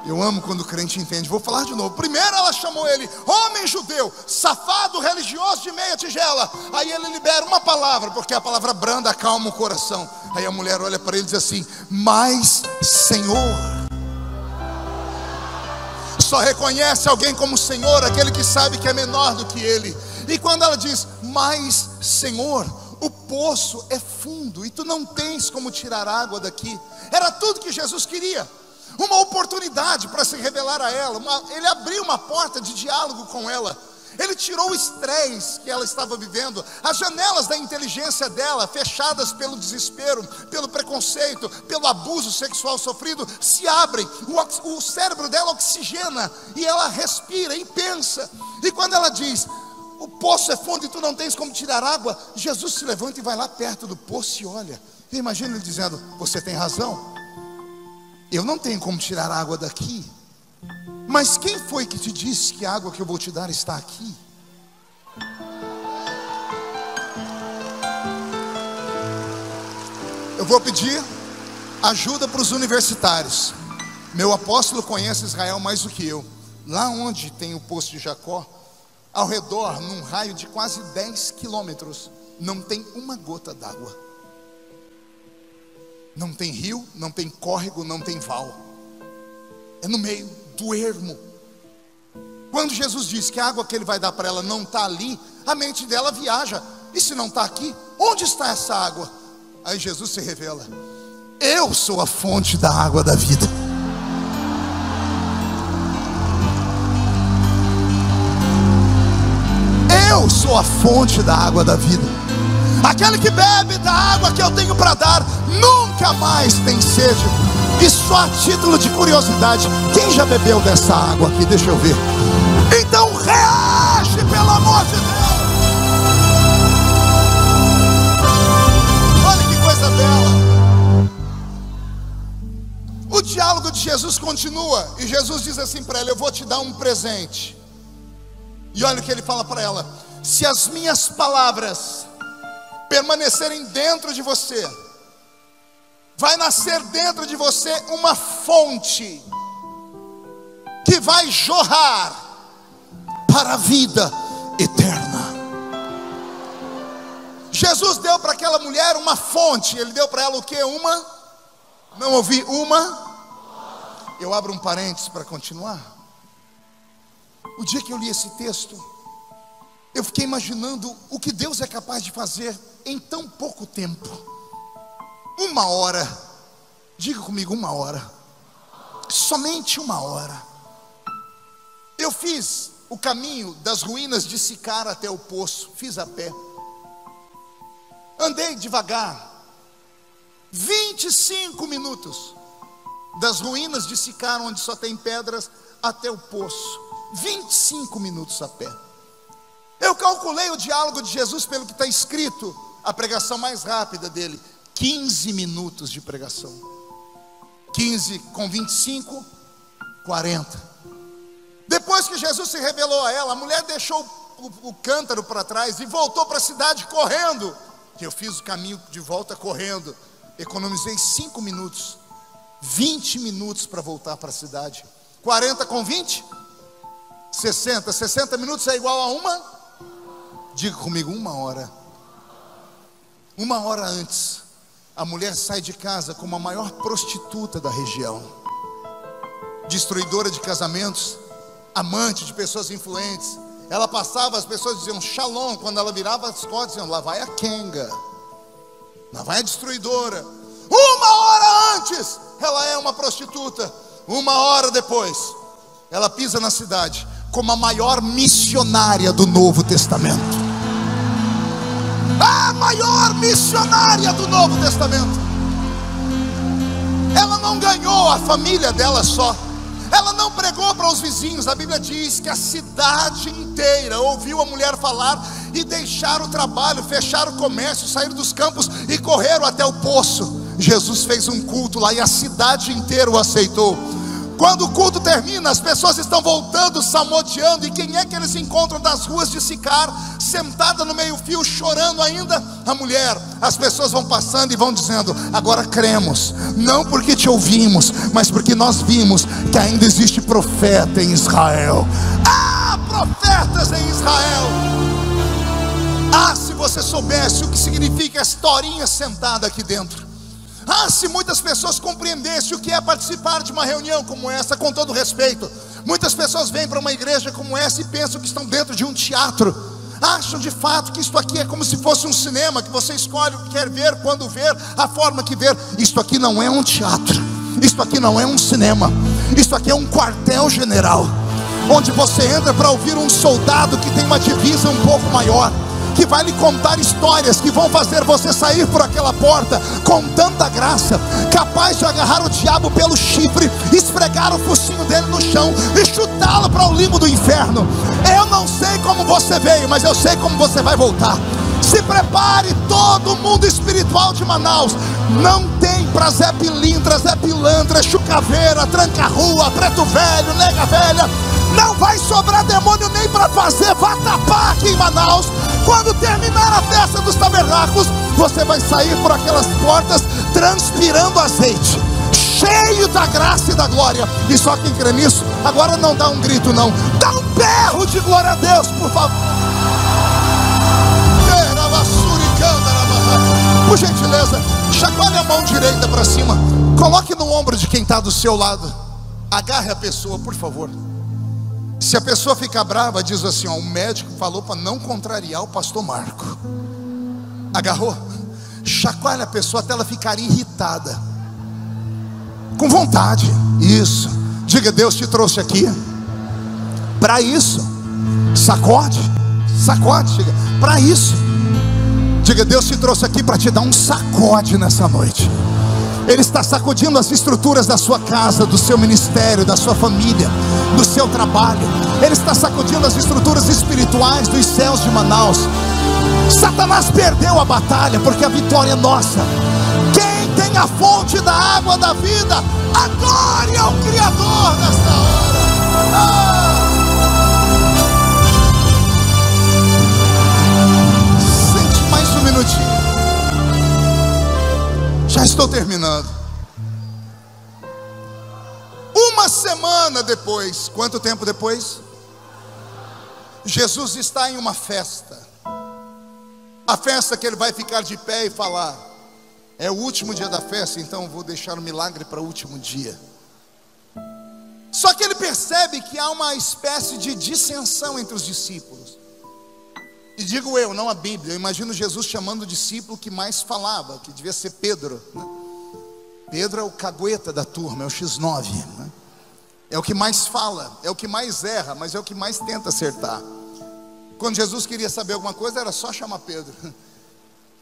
Eu amo quando o crente entende. Vou falar de novo. Primeiro ela chamou ele homem judeu, safado religioso de meia tigela. Aí ele libera uma palavra, porque a palavra branda acalma o coração. Aí a mulher olha para ele e diz assim: mas Senhor. Só reconhece alguém como Senhor aquele que sabe que é menor do que ele. E quando ela diz mas Senhor, o poço é fundo e tu não tens como tirar água daqui. Era tudo que Jesus queria. Uma oportunidade para se revelar a ela. Ele abriu uma porta de diálogo com ela. Ele tirou o estresse que ela estava vivendo. As janelas da inteligência dela, fechadas pelo desespero, pelo preconceito, pelo abuso sexual sofrido, se abrem. O cérebro dela oxigena e ela respira e pensa. E quando ela diz o poço é fundo e tu não tens como tirar água, Jesus se levanta e vai lá perto do poço e olha. E imagina ele dizendo: você tem razão, eu não tenho como tirar água daqui, Mas quem foi que te disse que a água que eu vou te dar está aqui? Eu vou pedir ajuda para os universitários. Meu apóstolo conhece Israel mais do que eu. Lá onde tem o poço de Jacó, ao redor, num raio de quase 10 quilômetros, não tem uma gota d'água. Não tem rio, não tem córrego, não tem val. É no meio do ermo. Quando Jesus diz que a água que ele vai dar para ela não está ali, a mente dela viaja. E se não está aqui, onde está essa água? Aí Jesus se revela: eu sou a fonte da água da vida. Eu sou a fonte da água da vida. Aquele que bebe da água que eu tenho para dar nunca mais tem sede. E só a título de curiosidade, quem já bebeu dessa água aqui? Deixa eu ver. Então reage, pelo amor de Deus. Olha que coisa bela. O diálogo de Jesus continua. E Jesus diz assim para ela: eu vou te dar um presente. E olha o que ele fala para ela: se as minhas palavras permanecerem dentro de você, vai nascer dentro de você uma fonte que vai jorrar para a vida eterna. Jesus deu para aquela mulher uma fonte. Ele deu para ela o que? Não ouvi, Eu abro um parênteses para continuar. O dia que eu li esse texto, eu fiquei imaginando o que Deus é capaz de fazer em tão pouco tempo. 1 hora. Diga comigo, 1 hora. Somente 1 hora. Eu fiz o caminho das ruínas de Sicar até o poço. Fiz a pé. Andei devagar. 25 minutos. Das ruínas de Sicar, onde só tem pedras, até o poço. 25 minutos a pé. Eu calculei o diálogo de Jesus pelo que está escrito. A pregação mais rápida dele, 15 minutos de pregação. 15 com 25, 40. Depois que Jesus se revelou a ela, a mulher deixou o cântaro para trás e voltou para a cidade correndo. Eu fiz o caminho de volta correndo. Economizei 5 minutos. 20 minutos para voltar para a cidade. 40 com 20? 60. 60 minutos é igual a uma? Diga comigo, 1 hora. 1 hora antes, a mulher sai de casa como a maior prostituta da região, destruidora de casamentos, amante de pessoas influentes. Ela passava, as pessoas diziam shalom. Quando ela virava as costas, diziam: lá vai a Kenga, lá vai a destruidora. 1 hora antes, ela é uma prostituta. 1 hora depois, ela pisa na cidade como a maior missionária do Novo Testamento. A maior missionária do Novo Testamento. Ela não ganhou a família dela só. Ela não pregou para os vizinhos. A Bíblia diz que a cidade inteira ouviu a mulher falar e deixaram o trabalho, fecharam o comércio, saíram dos campos e correram até o poço. Jesus fez um culto lá e a cidade inteira o aceitou. Quando o culto termina, as pessoas estão voltando, salmodiando. E quem é que eles encontram nas ruas de Sicar, sentada no meio-fio, chorando ainda? A mulher. As pessoas vão passando e vão dizendo: agora cremos, não porque te ouvimos, mas porque nós vimos que ainda existe profeta em Israel. Ah, profetas em Israel! Ah, se você soubesse o que significa a historinha sentada aqui dentro. Ah, se muitas pessoas compreendessem o que é participar de uma reunião como essa. Com todo respeito, muitas pessoas vêm para uma igreja como essa e pensam que estão dentro de um teatro. Acham de fato que isto aqui é como se fosse um cinema, que você escolhe o que quer ver, quando ver, a forma que ver. Isto aqui não é um teatro, isto aqui não é um cinema, isto aqui é um quartel-general, onde você entra para ouvir um soldado que tem uma divisa um pouco maior, que vai lhe contar histórias que vão fazer você sair por aquela porta com tanta graça, capaz de agarrar o diabo pelo chifre, esfregar o focinho dele no chão e chutá-lo para o limbo do inferno. Eu não sei como você veio, mas eu sei como você vai voltar. Se prepare, todo mundo espiritual de Manaus. Não tem pra Zé Pilintra, Zé Pilantra, Chucaveira, Tranca-Rua, Preto Velho, Nega Velha. Não vai sobrar demônio nem para fazer vatapá aqui em Manaus. Quando terminar a festa dos tabernáculos, você vai sair por aquelas portas transpirando azeite, cheio da graça e da glória. E só quem crê nisso, agora não dá um grito não, dá um berro de glória a Deus, por favor. Por gentileza, chacoalhe a mão direita para cima, coloque no ombro de quem está do seu lado, agarre a pessoa, por favor. Se a pessoa ficar brava, diz assim: ó, o médico falou para não contrariar o pastor Marco. Agarrou? Chacoalhe a pessoa até ela ficar irritada, com vontade. Isso. Diga: Deus te trouxe aqui para isso. Sacode, sacode, diga, para isso. Diga: Deus te trouxe aqui para te dar um sacode nessa noite. Ele está sacudindo as estruturas da sua casa, do seu ministério, da sua família, do seu trabalho. Ele está sacudindo as estruturas espirituais dos céus de Manaus. Satanás perdeu a batalha, porque a vitória é nossa. Quem tem a fonte da água da vida, adore ao Criador nesta hora. Sente mais um minutinho. Já estou terminando. Uma semana depois, quanto tempo depois? Jesus está em uma festa. A festa que ele vai ficar de pé e falar: é o último dia da festa, então vou deixar o milagre para o último dia. Só que ele percebe que há uma espécie de dissensão entre os discípulos. E digo eu, não a Bíblia. Eu imagino Jesus chamando o discípulo que mais falava, que devia ser Pedro, né? Pedro é o cagueta da turma, é o X9, né? É o que mais fala, é o que mais erra, mas é o que mais tenta acertar. Quando Jesus queria saber alguma coisa, era só chamar Pedro.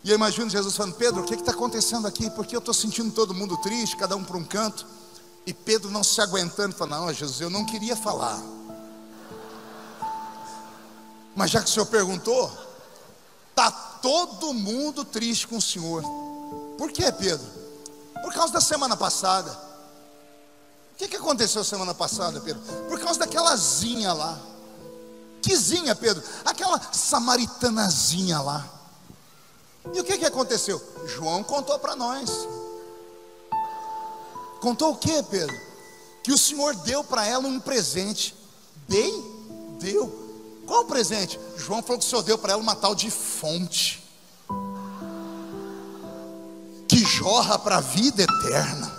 E eu imagino Jesus falando: Pedro, o que está acontecendo aqui? Porque eu estou sentindo todo mundo triste, cada um para um canto. E Pedro não se aguentando, falando: não, Jesus, eu não queria falar, mas já que o senhor perguntou, está todo mundo triste com o senhor. Por quê, Pedro? Por causa da semana passada. O que aconteceu semana passada, Pedro? Por causa daquela zinha lá. Que zinha, Pedro? Aquela samaritanazinha lá. E o que aconteceu? João contou para nós. Contou o que, Pedro? Que o Senhor deu para ela um presente. Deu. Qual o presente? João falou que o Senhor deu para ela uma tal de fonte, que jorra para a vida eterna.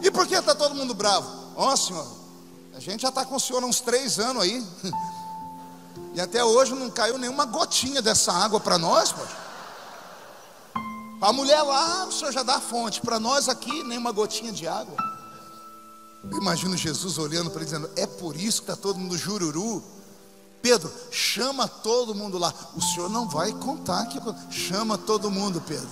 E por que está todo mundo bravo? Ó, Senhor, a gente já está com o Senhor há uns 3 anos aí, e até hoje não caiu nenhuma gotinha dessa água para nós, pô. A mulher lá, o Senhor já dá a fonte. Para nós aqui, nenhuma gotinha de água. Eu imagino Jesus olhando para ele, dizendo: é por isso que está todo mundo jururu. Pedro, chama todo mundo lá. O Senhor não vai contar aqui. Chama todo mundo, Pedro.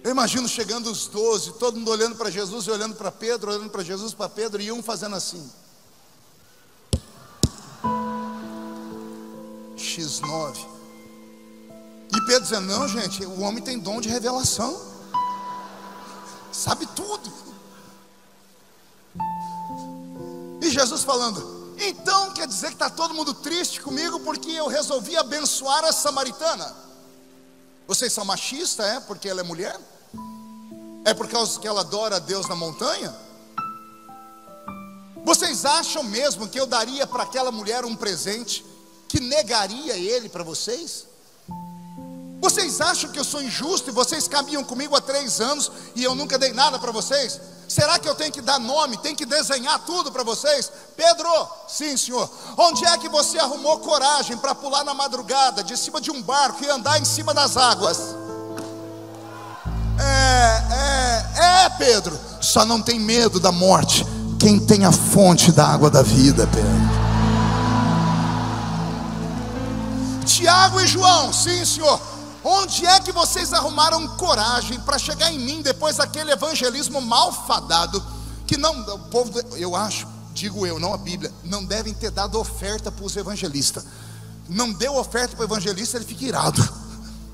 Eu imagino chegando os 12, todo mundo olhando para Jesus e olhando para Pedro, olhando para Jesus, para Pedro, e um fazendo assim: X9. E Pedro dizendo: não, gente, o homem tem dom de revelação, sabe tudo. E Jesus falando: então quer dizer que está todo mundo triste comigo porque eu resolvi abençoar a samaritana? Vocês são machistas, é? Porque ela é mulher? É por causa que ela adora a Deus na montanha? Vocês acham mesmo que eu daria para aquela mulher um presente que negaria ele para vocês? Vocês acham que eu sou injusto e vocês caminham comigo há 3 anos e eu nunca dei nada para vocês? Será que eu tenho que dar nome, tenho que desenhar tudo para vocês? Pedro, sim, Senhor. Onde é que você arrumou coragem para pular na madrugada de cima de um barco e andar em cima das águas? Pedro. Só não tem medo da morte quem tem a fonte da água da vida, Pedro. Tiago e João, sim, Senhor. Onde é que vocês arrumaram coragem para chegar em mim depois daquele evangelismo malfadado? Que não, o povo, eu acho, digo eu, não a Bíblia, não devem ter dado oferta para os evangelistas. Não deu oferta para o evangelista, ele fica irado.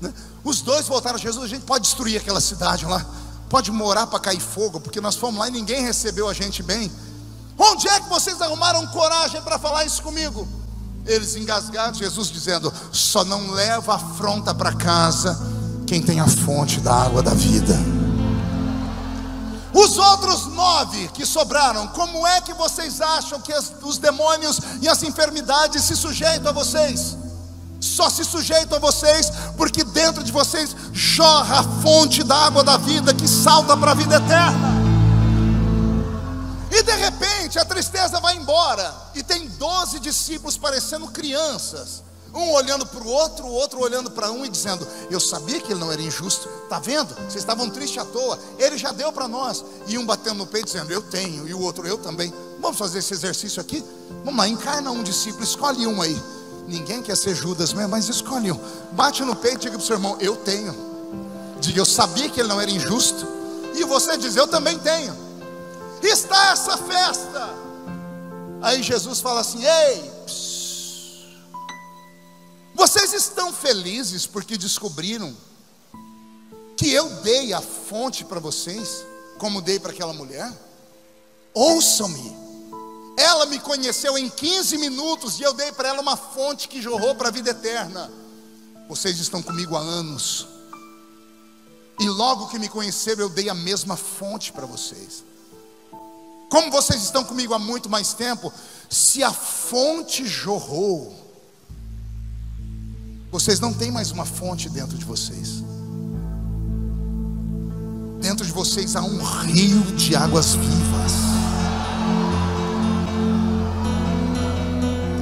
né? Os dois voltaram a Jesus. A gente pode destruir aquela cidade lá, pode morar para cair fogo, porque nós fomos lá e ninguém recebeu a gente bem. Onde é que vocês arrumaram coragem para falar isso comigo? Eles engasgados, Jesus dizendo: só não leva afronta para casa quem tem a fonte da água da vida. Os outros 9 que sobraram, como é que vocês acham que os demônios e as enfermidades se sujeitam a vocês? Só se sujeitam a vocês porque dentro de vocês jorra a fonte da água da vida que salta para a vida eterna. E de repente a tristeza vai embora, e tem 12 discípulos parecendo crianças, um olhando para o outro olhando para um e dizendo: eu sabia que ele não era injusto, está vendo? Vocês estavam tristes à toa, ele já deu para nós. E um batendo no peito dizendo: eu tenho, e o outro: eu também. Vamos fazer esse exercício aqui? Vamos lá, encarna um discípulo, escolhe um aí. Ninguém quer ser Judas mesmo, mas escolhe um. Bate no peito e diga para o seu irmão: eu tenho. Diga: eu sabia que ele não era injusto. E você diz: eu também tenho. Está essa festa. Aí Jesus fala assim: ei, vocês estão felizes porque descobriram que eu dei a fonte para vocês, como dei para aquela mulher? Ouçam-me. Ela me conheceu em 15 minutos e eu dei para ela uma fonte que jorrou para a vida eterna. Vocês estão comigo há anos, e logo que me conheceram eu dei a mesma fonte para vocês. Como vocês estão comigo há muito mais tempo, se a fonte jorrou, vocês não têm mais uma fonte dentro de vocês. Dentro de vocês há um rio de águas vivas.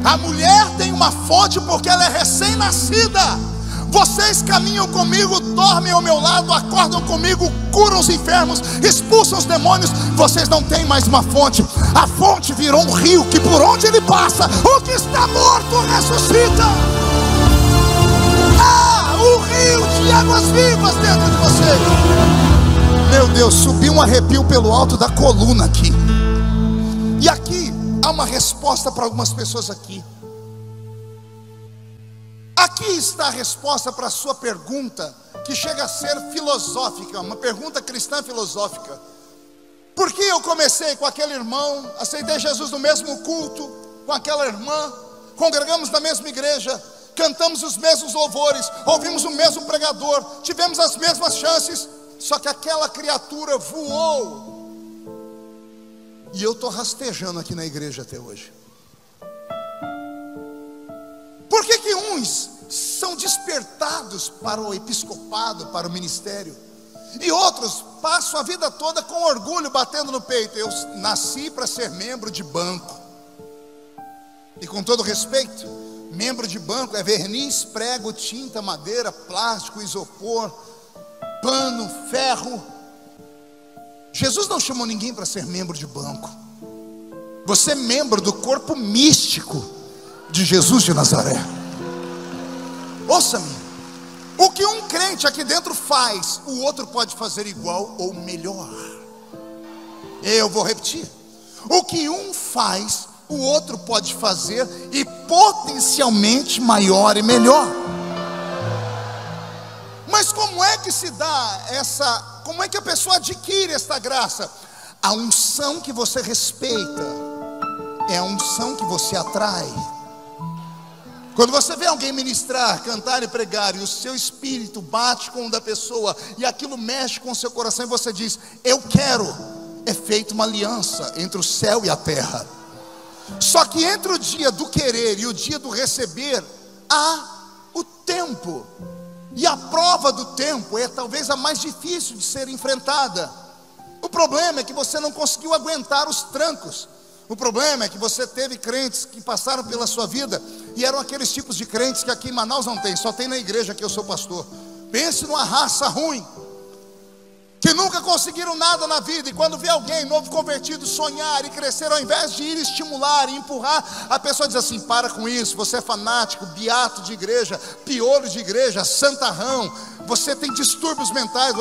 A mulher tem uma fonte porque ela é recém-nascida. Vocês caminham comigo, dormem ao meu lado, acordam comigo, curam os enfermos, expulsam os demônios. Vocês não têm mais uma fonte. A fonte virou um rio que por onde ele passa, o que está morto ressuscita. Ah, o rio de águas vivas dentro de vocês. Meu Deus, subiu um arrepio pelo alto da coluna aqui. E aqui há uma resposta para algumas pessoas aqui. Aqui está a resposta para a sua pergunta, que chega a ser filosófica, uma pergunta cristã filosófica. Por que eu comecei com aquele irmão, aceitei Jesus no mesmo culto, com aquela irmã, congregamos na mesma igreja, cantamos os mesmos louvores, ouvimos o mesmo pregador, tivemos as mesmas chances, só que aquela criatura voou, e eu estou rastejando aqui na igreja até hoje? Por que uns são despertados para o episcopado, para o ministério, e outros passam a vida toda com orgulho batendo no peito? Eu nasci para ser membro de banco. E com todo respeito, membro de banco é verniz, prego, tinta, madeira, plástico, isopor, pano, ferro. Jesus não chamou ninguém para ser membro de banco. Você é membro do corpo místico de Jesus de Nazaré. Ouça-me, o que um crente aqui dentro faz, o outro pode fazer igual ou melhor. Eu vou repetir: o que um faz, o outro pode fazer, e potencialmente maior e melhor. Mas como é que se dá essa, como é que a pessoa adquire esta graça? A unção que você respeita é a unção que você atrai. Quando você vê alguém ministrar, cantar e pregar, e o seu espírito bate com o da pessoa, e aquilo mexe com o seu coração, e você diz: eu quero. É feita uma aliança entre o céu e a terra. Só que entre o dia do querer e o dia do receber, há o tempo. E a prova do tempo é talvez a mais difícil de ser enfrentada. O problema é que você não conseguiu aguentar os trancos. O problema é que você teve crentes que passaram pela sua vida e eram aqueles tipos de crentes que aqui em Manaus não tem, só tem na igreja que eu sou pastor. Pense numa raça ruim, que nunca conseguiram nada na vida, e quando vê alguém novo convertido sonhar e crescer, ao invés de ir estimular e empurrar, a pessoa diz assim: para com isso, você é fanático, beato de igreja, piolho de igreja, santarrão, você tem distúrbios mentais,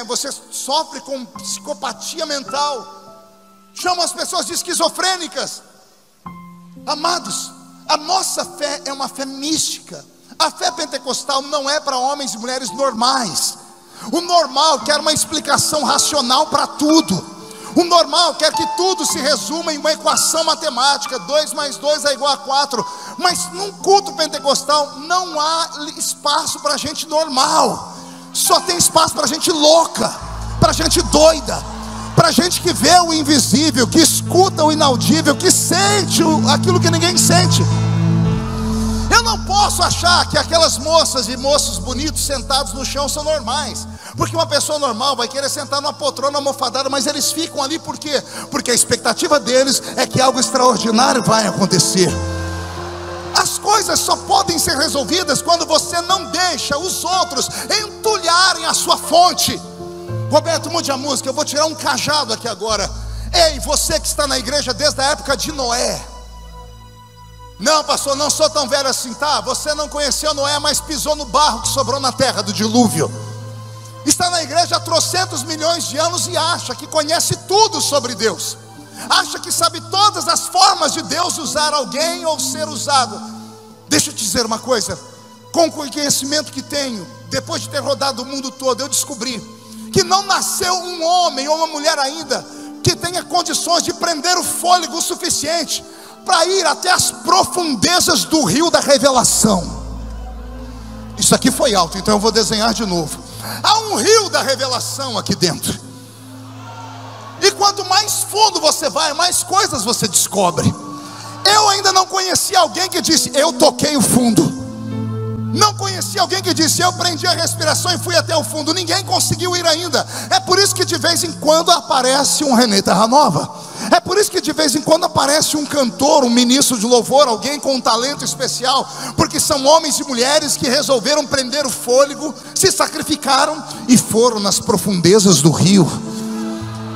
você sofre com psicopatia mental. Chamam as pessoas de esquizofrênicas. Amados, a nossa fé é uma fé mística. A fé pentecostal não é para homens e mulheres normais. O normal quer uma explicação racional para tudo. O normal quer que tudo se resuma em uma equação matemática: 2 mais 2 é igual a 4. Mas num culto pentecostal não há espaço para gente normal. Só tem espaço para gente louca, para gente doida, para gente que vê o invisível, que escuta o inaudível, que sente aquilo que ninguém sente. Eu não posso achar que aquelas moças e moços bonitos sentados no chão são normais, porque uma pessoa normal vai querer sentar numa poltrona almofadada, mas eles ficam ali por quê? Porque a expectativa deles é que algo extraordinário vai acontecer. As coisas só podem ser resolvidas quando você não deixa os outros entulharem a sua fonte. Roberto, mude a música, eu vou tirar um cajado aqui agora. Ei, você que está na igreja desde a época de Noé. Não, pastor, não sou tão velho assim, tá? Você não conheceu Noé, mas pisou no barro que sobrou na terra do dilúvio. Está na igreja há trocentos milhões de anos e acha que conhece tudo sobre Deus. Acha que sabe todas as formas de Deus usar alguém ou ser usado. Deixa eu te dizer uma coisa. Com o conhecimento que tenho, depois de ter rodado o mundo todo, eu descobri que não nasceu um homem ou uma mulher ainda que tenha condições de prender o fôlego o suficiente para ir até as profundezas do rio da revelação. Isso aqui foi alto, então eu vou desenhar de novo. Há um rio da revelação aqui dentro. E quanto mais fundo você vai, mais coisas você descobre. Eu ainda não conheci alguém que disse: eu toquei o fundo. Não conheci alguém que disse: eu prendi a respiração e fui até o fundo. Ninguém conseguiu ir ainda. É por isso que de vez em quando aparece um René Terra Nova. É por isso que de vez em quando aparece um cantor, um ministro de louvor, alguém com um talento especial. Porque são homens e mulheres que resolveram prender o fôlego, se sacrificaram e foram nas profundezas do rio.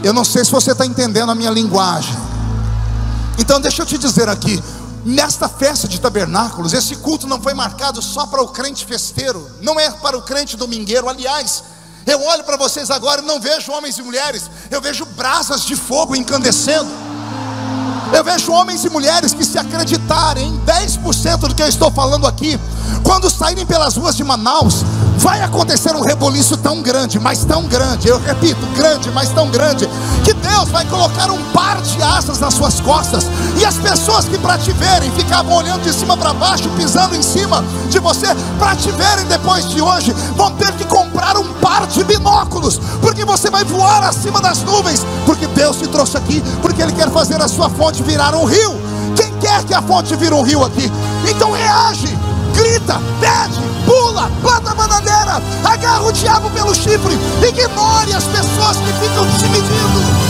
Eu não sei se você está entendendo a minha linguagem. Então deixa eu te dizer aqui, nesta festa de tabernáculos, esse culto não foi marcado só para o crente festeiro, não é para o crente domingueiro. Aliás, eu olho para vocês agora e não vejo homens e mulheres, eu vejo brasas de fogo incandescendo. Eu vejo homens e mulheres que, se acreditarem em 10% do que eu estou falando aqui, quando saírem pelas ruas de Manaus, vai acontecer um reboliço tão grande, mas tão grande, eu repito, grande, mas tão grande, que Deus vai colocar um par de asas nas suas costas. E as pessoas que para te verem ficavam olhando de cima para baixo, pisando em cima de você, para te verem depois de hoje, vão ter que comprar um par de binóculos, porque você vai voar acima das nuvens, porque Deus te trouxe aqui, porque Ele quer fazer a sua fonte virar um rio. Quem quer que a fonte vire um rio aqui? Então reage, grita, pede, pula, planta a bananeira, agarra o diabo pelo chifre, ignore as pessoas que ficam te medindo.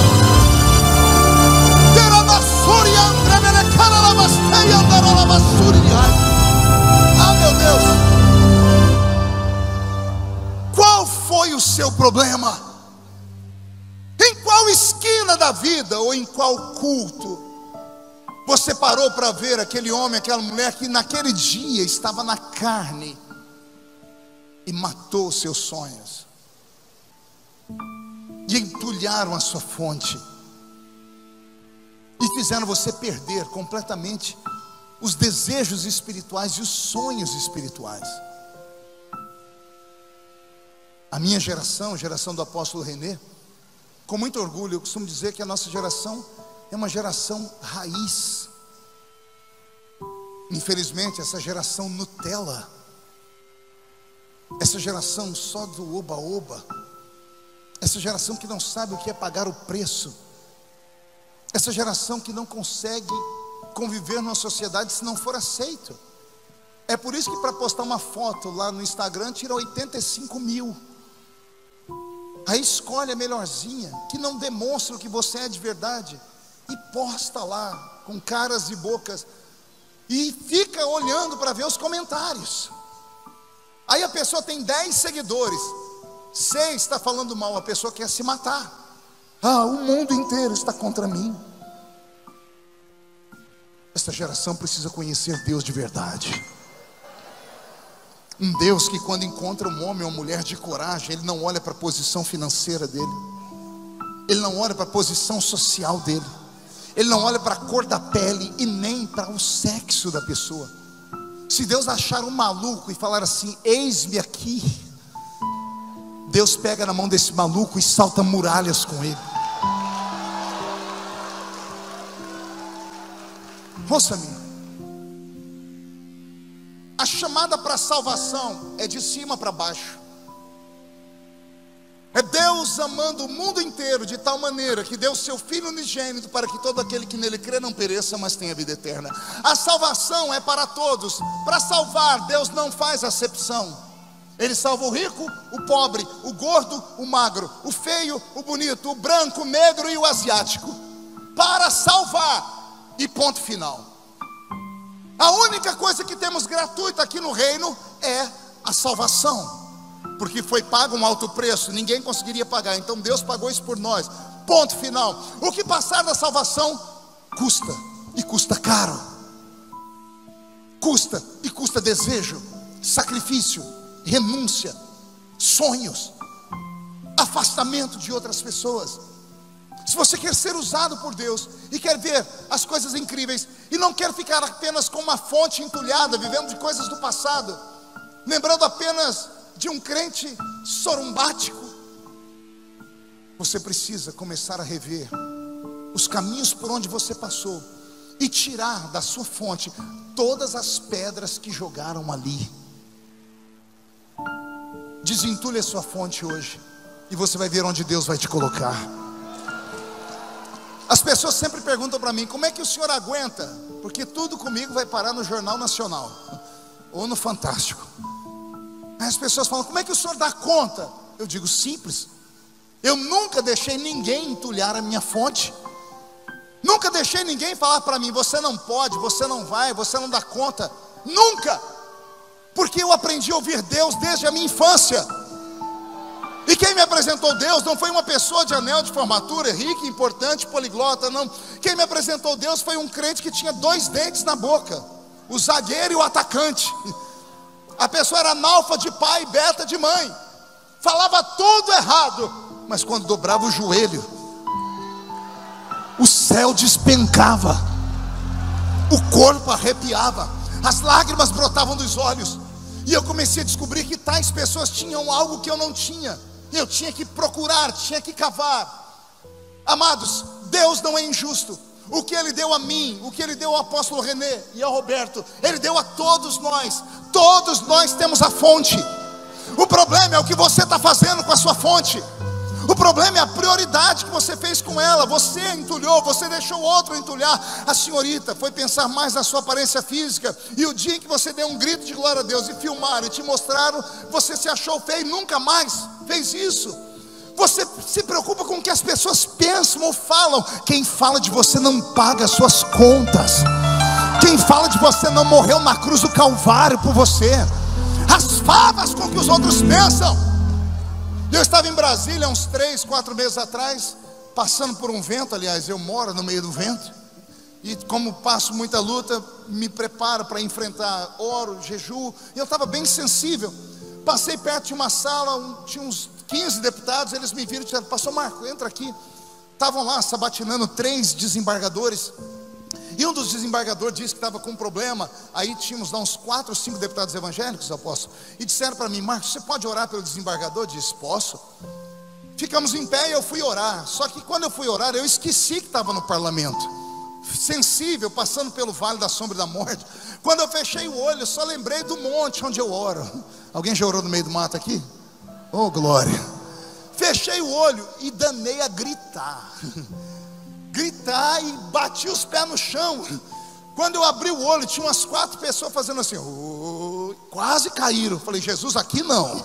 Ah, meu Deus, qual foi o seu problema? Em qual esquina da vida ou em qual culto você parou para ver aquele homem, aquela mulher que naquele dia estava na carne e matou os seus sonhos, e entulharam a sua fonte e fizeram você perder completamente os desejos espirituais e os sonhos espirituais? A minha geração, a geração do apóstolo René, com muito orgulho eu costumo dizer que a nossa geração é uma geração raiz. Infelizmente, essa geração Nutella, essa geração só do oba-oba, essa geração que não sabe o que é pagar o preço, essa geração que não consegue conviver numa sociedade se não for aceito. É por isso que para postar uma foto lá no Instagram tira 85 mil. Aí escolhe a melhorzinha, que não demonstra o que você é de verdade, e posta lá com caras e bocas, e fica olhando para ver os comentários. Aí a pessoa tem 10 seguidores, 6 está falando mal, a pessoa quer se matar. Ah, o mundo inteiro está contra mim. Esta geração precisa conhecer Deus de verdade. Um Deus que, quando encontra um homem ou mulher de coragem, Ele não olha para a posição financeira dele, Ele não olha para a posição social dele, Ele não olha para a cor da pele e nem para o sexo da pessoa. Se Deus achar um maluco e falar assim: eis-me aqui, Deus pega na mão desse maluco e salta muralhas com ele. Ouça-me, a chamada para a salvação é de cima para baixo. É Deus amando o mundo inteiro de tal maneira que deu seu Filho unigênito para que todo aquele que nele crê não pereça, mas tenha vida eterna. A salvação é para todos. Para salvar, Deus não faz acepção. Ele salva o rico, o pobre, o gordo, o magro, o feio, o bonito, o branco, o negro e o asiático. Para salvar, e ponto final. A única coisa que temos gratuita aqui no reino é a salvação, porque foi pago um alto preço, ninguém conseguiria pagar, então Deus pagou isso por nós, ponto final. O que passar da salvação custa, e custa caro. Custa, e custa desejo, sacrifício, renúncia, sonhos, afastamento de outras pessoas. Se você quer ser usado por Deus e quer ver as coisas incríveis, e não quer ficar apenas com uma fonte entulhada, vivendo de coisas do passado, lembrando apenas de um crente sorumbático, você precisa começar a rever os caminhos por onde você passou e tirar da sua fonte todas as pedras que jogaram ali. Desentulhe a sua fonte hoje e você vai ver onde Deus vai te colocar. As pessoas sempre perguntam para mim: como é que o senhor aguenta? Porque tudo comigo vai parar no Jornal Nacional ou no Fantástico. Aí as pessoas falam: como é que o senhor dá conta? Eu digo: simples. Eu nunca deixei ninguém entulhar a minha fonte. Nunca deixei ninguém falar para mim: você não pode, você não vai, você não dá conta. Nunca. Porque eu aprendi a ouvir Deus desde a minha infância. E quem me apresentou Deus não foi uma pessoa de anel de formatura, rica, importante, poliglota, não. Quem me apresentou Deus foi um crente que tinha 2 dentes na boca, o zagueiro e o atacante. A pessoa era analfa de pai e beta de mãe, falava tudo errado, mas quando dobrava o joelho, o céu despencava, o corpo arrepiava, as lágrimas brotavam dos olhos. E eu comecei a descobrir que tais pessoas tinham algo que eu não tinha. Eu tinha que procurar, tinha que cavar. Amados, Deus não é injusto. O que Ele deu a mim, o que Ele deu ao apóstolo René e ao Roberto, Ele deu a todos nós. Todos nós temos a fonte. O problema é o que você está fazendo com a sua fonte. O problema é a prioridade que você fez com ela. Você entulhou, você deixou outro entulhar. A senhorita foi pensar mais na sua aparência física, e o dia em que você deu um grito de glória a Deus e filmaram e te mostraram, você se achou feio e nunca mais fez isso. Você se preocupa com o que as pessoas pensam ou falam. Quem fala de você não paga as suas contas. Quem fala de você não morreu na cruz do Calvário por você. As favas com que os outros pensam. Eu estava em Brasília uns 3, 4 meses atrás, passando por um vento. Aliás, eu moro no meio do vento, e como passo muita luta, me preparo para enfrentar, oro, jejuo, e eu estava bem sensível. Passei perto de uma sala, tinha uns 15 deputados. Eles me viram e disseram: pastor Marco, entra aqui. Estavam lá sabatinando 3 desembargadores, e um dos desembargadores disse que estava com um problema. Aí tínhamos lá uns 4 ou 5 deputados evangélicos, apóstolo, e disseram para mim: Marcos, você pode orar pelo desembargador? Eu disse: posso. Ficamos em pé e eu fui orar. Só que quando eu fui orar, eu esqueci que estava no parlamento, sensível, passando pelo vale da sombra da morte. Quando eu fechei o olho, eu só lembrei do monte onde eu oro. Alguém já orou no meio do mato aqui? Oh glória. Fechei o olho e danei a gritar e bati os pés no chão. Quando eu abri o olho, tinha umas 4 pessoas fazendo assim, quase caíram. Falei: Jesus, aqui não.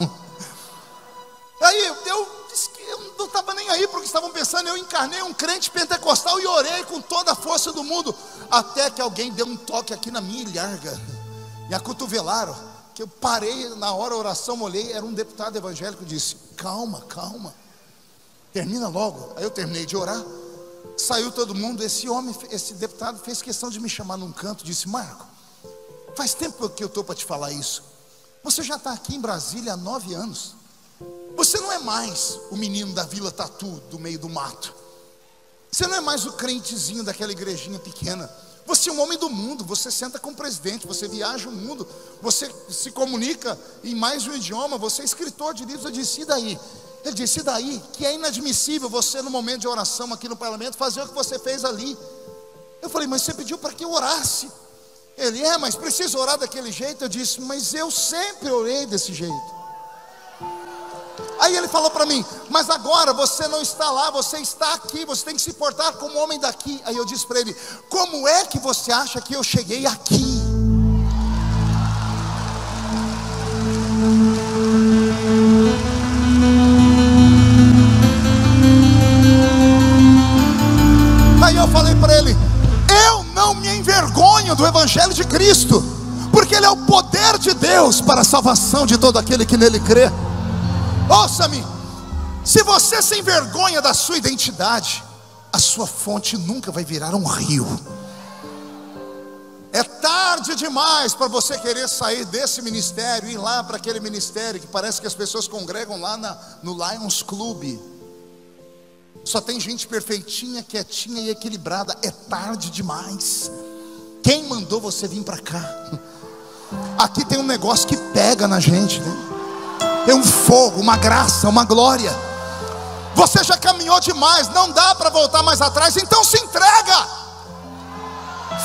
Aí eu disse que eu não estava nem aí porque estavam pensando. Eu encarnei um crente pentecostal e orei com toda a força do mundo, até que alguém deu um toque aqui na minha ilharga, me acotovelaram, que eu parei na hora da oração, olhei, era um deputado evangélico, disse: calma, calma, termina logo. Aí eu terminei de orar, saiu todo mundo. Esse deputado fez questão de me chamar num canto, disse: Marco, faz tempo que eu estou para te falar isso. Você já está aqui em Brasília há 9 anos. Você não é mais o menino da Vila Tatu, do meio do mato. Você não é mais o crentezinho daquela igrejinha pequena. Você é um homem do mundo. Você senta com o presidente, você viaja o mundo, você se comunica em mais de um idioma, você é escritor de livros. Eu disse: e daí? Ele disse: e daí? Que é inadmissível você, no momento de oração aqui no parlamento, fazer o que você fez ali. Eu falei: mas você pediu para que eu orasse. Ele: mas precisa orar daquele jeito. Eu disse: mas eu sempre orei desse jeito. Aí ele falou para mim: mas agora você não está lá, você está aqui, você tem que se portar como homem daqui. Aí eu disse para ele: como é que você acha que eu cheguei aqui? Aí eu falei para ele: eu não me envergonho do Evangelho de Cristo, porque ele é o poder de Deus para a salvação de todo aquele que nele crê. Ouça-me, se você se envergonha da sua identidade, a sua fonte nunca vai virar um rio. É tarde demais para você querer sair desse ministério e ir lá para aquele ministério que parece que as pessoas congregam lá no Lions Club. Só tem gente perfeitinha, quietinha e equilibrada. É tarde demais. Quem mandou você vir para cá? Aqui tem um negócio que pega na gente, né? Tem um fogo, uma graça, uma glória. Você já caminhou demais, não dá para voltar mais atrás. Então se entrega.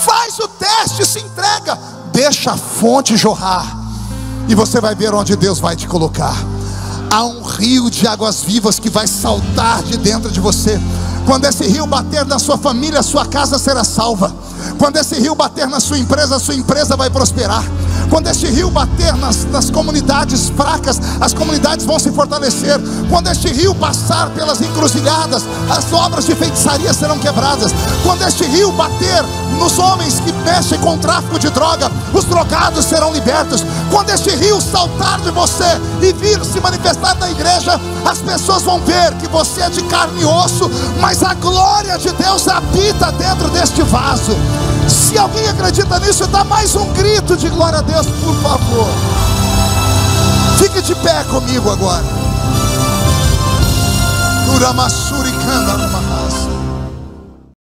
Faz o teste, se entrega. Deixa a fonte jorrar, e você vai ver onde Deus vai te colocar. Há um rio de águas vivas que vai saltar de dentro de você. Quando esse rio bater na sua família, a sua casa será salva. Quando esse rio bater na sua empresa, a sua empresa vai prosperar. Quando este rio bater nas comunidades fracas, as comunidades vão se fortalecer. Quando este rio passar pelas encruzilhadas, as obras de feitiçaria serão quebradas. Quando este rio bater nos homens que mexem com tráfico de droga, os drogados serão libertos. Quando este rio saltar de você e vir se manifestar na igreja, as pessoas vão ver que você é de carne e osso, mas a glória de Deus habita dentro deste vaso. Se alguém acredita nisso, dá mais um grito de glória a Deus, por favor. Fique de pé comigo agora. Uramassuri Kanda.